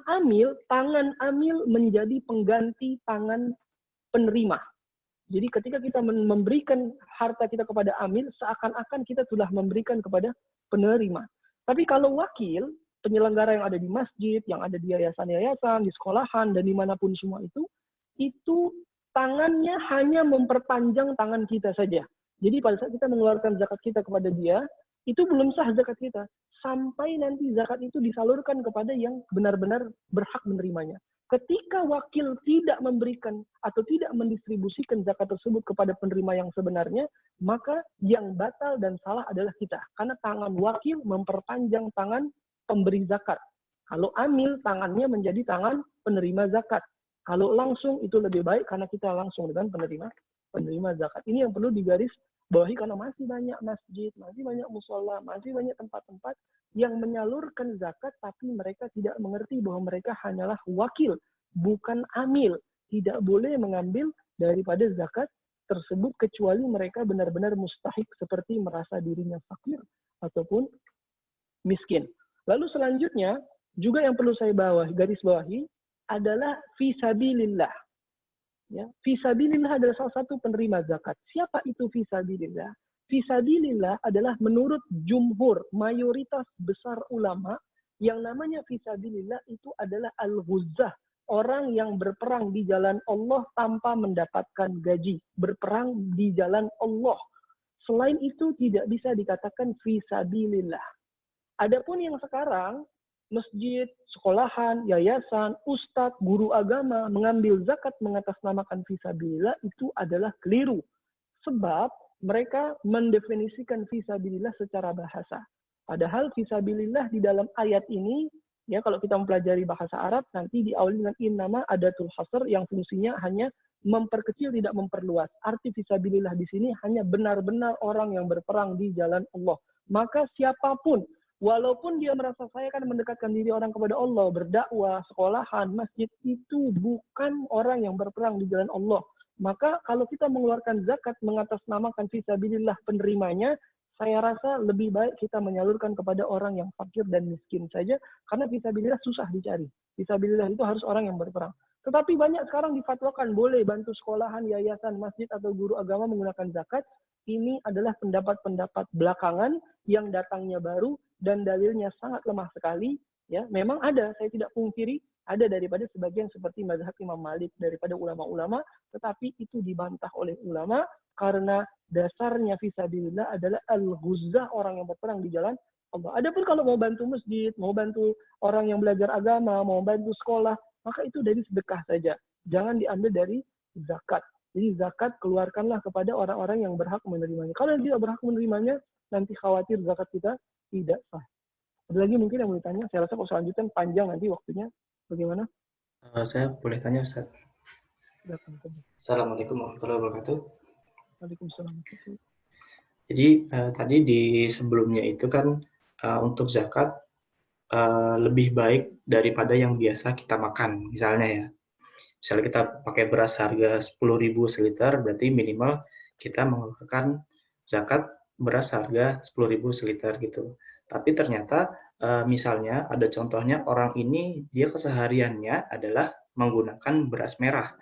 tangan amil menjadi pengganti tangan penerima. Jadi ketika kita memberikan harta kita kepada amil, seakan-akan kita sudah memberikan kepada penerima. Tapi kalau wakil, penyelenggara yang ada di masjid, yang ada di yayasan-yayasan, di sekolahan, dan dimanapun semua itu tangannya hanya memperpanjang tangan kita saja. Jadi pada saat kita mengeluarkan zakat kita kepada dia, itu belum sah zakat kita. Sampai nanti zakat itu disalurkan kepada yang benar-benar berhak menerimanya. Ketika wakil tidak memberikan atau tidak mendistribusikan zakat tersebut kepada penerima yang sebenarnya, maka yang batal dan salah adalah kita. Karena tangan wakil memperpanjang tangan pemberi zakat. Kalau amil, tangannya menjadi tangan penerima zakat. Kalau langsung, itu lebih baik karena kita langsung dengan penerima zakat. Ini yang perlu digaris bawahi karena masih banyak masjid, masih banyak musola, masih banyak tempat-tempat yang menyalurkan zakat, tapi mereka tidak mengerti bahwa mereka hanyalah wakil, bukan amil. Tidak boleh mengambil daripada zakat tersebut kecuali mereka benar-benar mustahik seperti merasa dirinya fakir ataupun miskin. Lalu selanjutnya, juga yang perlu saya garis bawahi adalah fisabilillah. Ya, fisabilillah adalah salah satu penerima zakat. Siapa itu fisabilillah? Fisabilillah adalah menurut jumhur, mayoritas besar ulama, yang namanya fisabilillah itu adalah al-ghuzzah, orang yang berperang di jalan Allah tanpa mendapatkan gaji, berperang di jalan Allah. Selain itu tidak bisa dikatakan fisabilillah. Adapun yang sekarang masjid, sekolahan, yayasan, ustadz, guru agama mengambil zakat mengatasnamakan fisabilillah itu adalah keliru. Sebab mereka mendefinisikan fisabilillah secara bahasa. Padahal fisabilillah di dalam ayat ini, ya kalau kita mempelajari bahasa Arab, nanti diawali dengan innama adatul hasr yang fungsinya hanya memperkecil, tidak memperluas. Arti fisabilillah di sini hanya benar-benar orang yang berperang di jalan Allah. Maka siapapun, walaupun dia merasa saya kan mendekatkan diri orang kepada Allah, berdakwah, sekolahan, masjid, itu bukan orang yang berperang di jalan Allah. Maka kalau kita mengeluarkan zakat mengatasnamakan fisabilillah penerimanya, saya rasa lebih baik kita menyalurkan kepada orang yang fakir dan miskin saja, karena fisabilillah susah dicari. Fisabilillah itu harus orang yang berperang. Tetapi banyak sekarang difatwakan boleh bantu sekolahan, yayasan, masjid, atau guru agama menggunakan zakat. Ini adalah pendapat-pendapat belakangan yang datangnya baru, dan dalilnya sangat lemah sekali. Ya, memang ada, saya tidak pungkiri, ada daripada sebagian seperti mazhab Imam Malik, daripada ulama-ulama, tetapi itu dibantah oleh ulama karena dasarnya fisabilillah adalah al-ghuzzah, orang yang berperang di jalan Allah. Adapun kalau mau bantu masjid, mau bantu orang yang belajar agama, mau bantu sekolah, maka itu dari sedekah saja. Jangan diambil dari zakat. Jadi zakat keluarkanlah kepada orang-orang yang berhak menerimanya. Kalau yang tidak berhak menerimanya, nanti khawatir zakat kita tidak sah. Ada lagi mungkin yang mau ditanya? Saya rasa kalau selanjutnya panjang nanti waktunya. Bagaimana? Saya boleh tanya, Ustaz? Assalamualaikum warahmatullahi wabarakatuh. Waalaikumsalam. Jadi tadi di sebelumnya itu kan untuk zakat lebih baik daripada yang biasa kita makan, misalnya ya. Misalnya kita pakai beras harga 10.000 seliter, berarti minimal kita mengeluarkan zakat beras harga 10.000 seliter gitu. Tapi ternyata misalnya ada contohnya orang ini dia kesehariannya adalah menggunakan beras merah.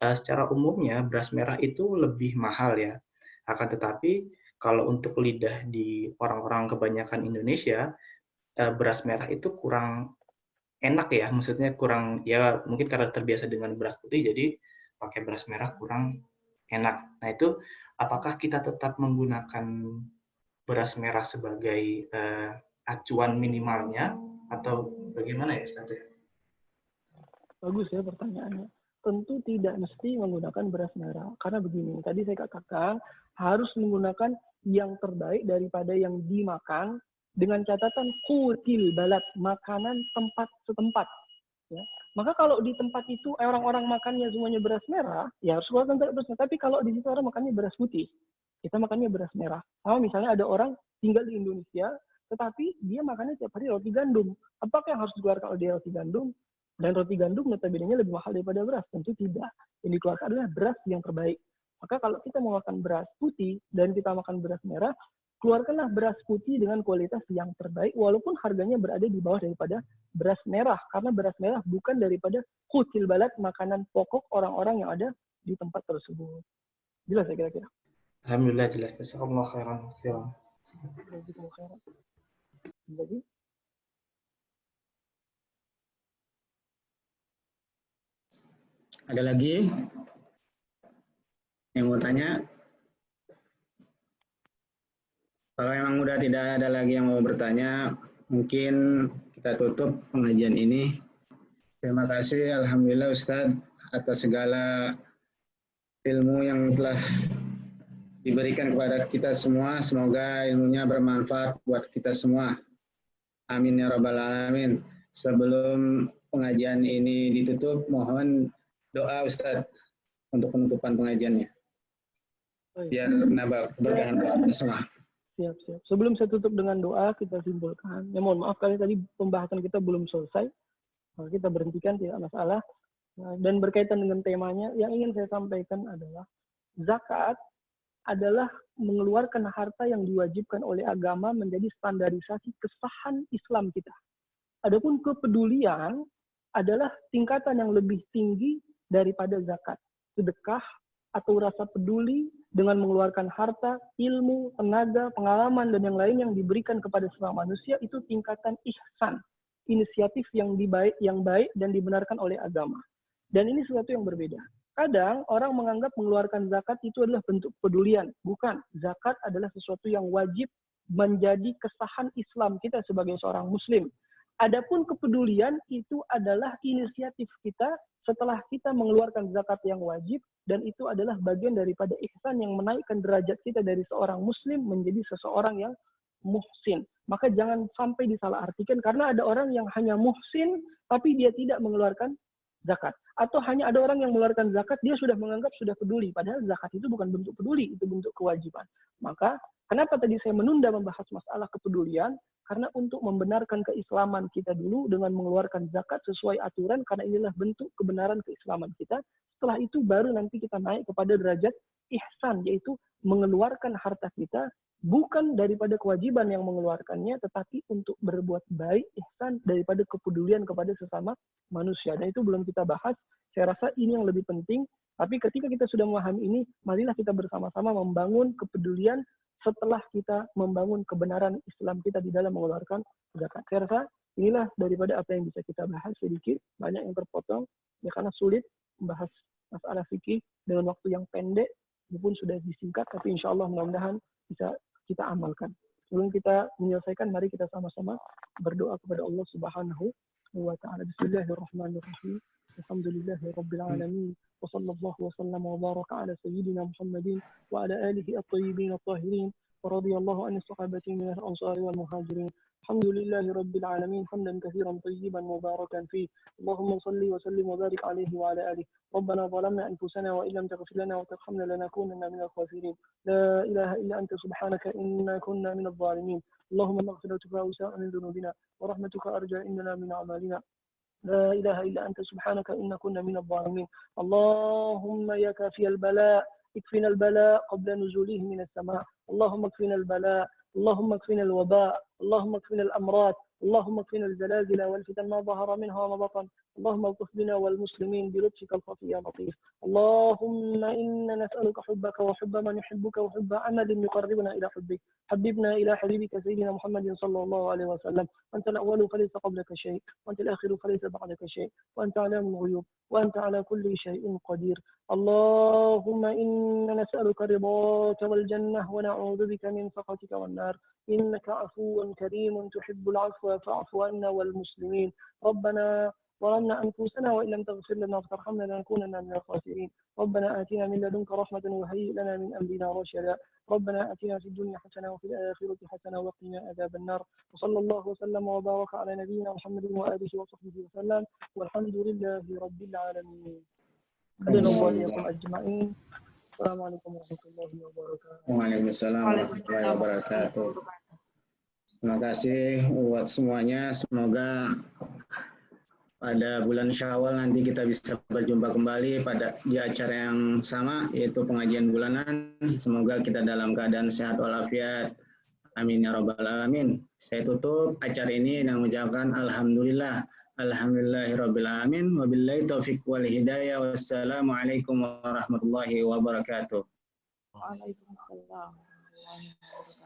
Secara umumnya beras merah itu lebih mahal ya. Akan tetapi kalau untuk lidah di orang-orang kebanyakan Indonesia, beras merah itu kurang enak ya, maksudnya kurang ya mungkin karena terbiasa dengan beras putih jadi pakai beras merah kurang enak. Nah itu apakah kita tetap menggunakan beras merah sebagai acuan minimalnya atau bagaimana ya Ustaz? Bagus ya pertanyaannya. Tentu tidak mesti menggunakan beras merah. Karena begini, tadi saya katakan harus menggunakan yang terbaik daripada yang dimakan dengan catatan kutil balat, makanan tempat setempat. Ya. Maka kalau di tempat itu orang-orang makannya semuanya beras merah, ya harus keluarkan beras merah. Tapi kalau di situ orang makannya beras putih, kita makannya beras merah. Sama misalnya ada orang tinggal di Indonesia, tetapi dia makannya tiap hari roti gandum. Apakah yang harus dikeluarkan oleh dia roti gandum? Dan roti gandum notabene lebih mahal daripada beras. Tentu tidak. Yang dikeluarkan adalah beras yang terbaik. Maka kalau kita mau makan beras putih dan kita makan beras merah, keluarkanlah beras putih dengan kualitas yang terbaik walaupun harganya berada di bawah daripada beras merah. Karena beras merah bukan daripada kutil balat, makanan pokok orang-orang yang ada di tempat tersebut. Jelas ya kira-kira? Alhamdulillah jelas. Jazakallahu khairan. Jadi Ada lagi yang mau tanya? Kalau memang udah tidak ada lagi yang mau bertanya, mungkin kita tutup pengajian ini. Terima kasih, Alhamdulillah Ustadz, atas segala ilmu yang telah diberikan kepada kita semua. Semoga ilmunya bermanfaat buat kita semua. Amin ya Rabbal Alamin. Sebelum pengajian ini ditutup, mohon doa Ustadz untuk penutupan pengajiannya. Biar nambah keberkahan buat kita semua. Siap. Sebelum saya tutup dengan doa, kita simpulkan. Ya mohon maaf kali tadi pembahasan kita belum selesai. Kita berhentikan, tidak masalah. Dan berkaitan dengan temanya, yang ingin saya sampaikan adalah zakat adalah mengeluarkan harta yang diwajibkan oleh agama menjadi standarisasi kesahan Islam kita. Adapun kepedulian adalah tingkatan yang lebih tinggi daripada zakat. Sedekah atau rasa peduli dengan mengeluarkan harta, ilmu, tenaga, pengalaman, dan yang lain yang diberikan kepada semua manusia itu tingkatan ihsan, inisiatif yang baik dan dibenarkan oleh agama. Dan ini sesuatu yang berbeda. Kadang orang menganggap mengeluarkan zakat itu adalah bentuk kepedulian. Bukan. Zakat adalah sesuatu yang wajib menjadi kesahan Islam kita sebagai seorang muslim. Adapun kepedulian itu adalah inisiatif kita setelah kita mengeluarkan zakat yang wajib, dan itu adalah bagian daripada ihsan yang menaikkan derajat kita dari seorang muslim menjadi seseorang yang muhsin. Maka jangan sampai disalahartikan, karena ada orang yang hanya muhsin tapi dia tidak mengeluarkan zakat. Atau hanya ada orang yang mengeluarkan zakat, dia sudah menganggap sudah peduli. Padahal zakat itu bukan bentuk peduli, itu bentuk kewajiban. Maka kenapa tadi saya menunda membahas masalah kepedulian? Karena untuk membenarkan keislaman kita dulu dengan mengeluarkan zakat sesuai aturan, karena inilah bentuk kebenaran keislaman kita. Setelah itu baru nanti kita naik kepada derajat ihsan, yaitu mengeluarkan harta kita bukan daripada kewajiban yang mengeluarkannya, tetapi untuk berbuat baik, ihsan, daripada kepedulian kepada sesama manusia. Dan itu belum kita bahas. Saya rasa ini yang lebih penting. Tapi ketika kita sudah memahami ini, marilah kita bersama-sama membangun kepedulian setelah kita membangun kebenaran Islam kita di dalam mengeluarkan zakat. Saya rasa inilah daripada apa yang bisa kita bahas sedikit. Banyak yang terpotong, ya karena sulit membahas masalah fikih dengan waktu yang pendek, walaupun sudah disingkat, tapi insya Allah mudah-mudahan bisa kita amalkan. Sebelum kita menyelesaikan, mari kita sama-sama berdoa kepada Allah Subhanahu wa Ta'ala. Bismillahirrahmanirrahim. Alhamdulillahirabbil alamin. Wa sallallahu wa sallama wa baraka ala sayyidina Muhammadin wa ala alihi at-tayyibin at-tahirin. ورضي الله عن الصحابة من الأنصار والمهاجرين. الحمد لله رب العالمين حمدا كثيرا طيبا مباركا فيه. اللهم صل وسلم وبارك عليه وعلى آله. ربنا ظلمنا أنفسنا وإن لم تغفر لنا وترحمنا لنكونن من الخاسرين. لا إله إلا أنت سبحانك إنا كنا من الظالمين. اللهم مغفرتك أوسع من ذنوبنا ورحمتك أرجى إننا من أعمالنا. لا إله إلا أنت سبحانك إنا كنا من الظالمين. اللهم يا كافي البلاء اكفنا البلاء قبل نزوله من السماء. اللهم اكفنا البلاء، اللهم اكفنا الوباء، اللهم اكفنا الأمراض، اللهم اكفنا الزلازل والفتن ما ظهر منها وما بطن. اللهم الطف بنا والمسلمين بلطفك الخفي يا لطيف. اللهم إنا نسألك حبك وحب من يحبك وحب عمل يقربنا إلى حبك. حببنا إلى حبيبك سيدنا محمد صلى الله عليه وسلم. أنت الأول فليس قبلك شيء، وأنت الآخر فليس بعدك شيء، وأنت علام الغيوب، وأنت على كل شيء قدير. اللهم إنا نسألك رضاك والجنة ونعوذ بك من سخطك والنار. إنك عفو كريم تحب العفو فاعف عنا والمسلمين. ربنا ظلمنا أنفسنا وإن لم تغفر لنا وترحمنا لنكونن من الخاسرين. ربنا آتنا من لدنك رحمة وهيئ لنا من أمرنا رشدا. ربنا آتنا في الدنيا حسنة وفي الآخرة حسنة وقنا عذاب النار. وصلى الله وسلم وبارك على نبينا محمد وآله وصحبه وسلم، والحمد لله رب العالمين. هدنا الله وإياكم أجمعين. السلام عليكم ورحمة الله وبركاته. Waalaikumsalam warahmatullahi wabarakatuh. Terima kasih buat semuanya. Semoga pada bulan Syawal nanti kita bisa berjumpa kembali di acara yang sama, yaitu pengajian bulanan. Semoga kita dalam keadaan sehat walafiat. Amin ya rabbal alamin. Saya tutup acara ini dengan mengucapkan alhamdulillah. Alhamdulillahirabbil alamin. Wabillahi taufiq wal hidayah. Wassalamualaikum warahmatullahi wabarakatuh. Waalaikumsalam warahmatullahi wabarakatuh.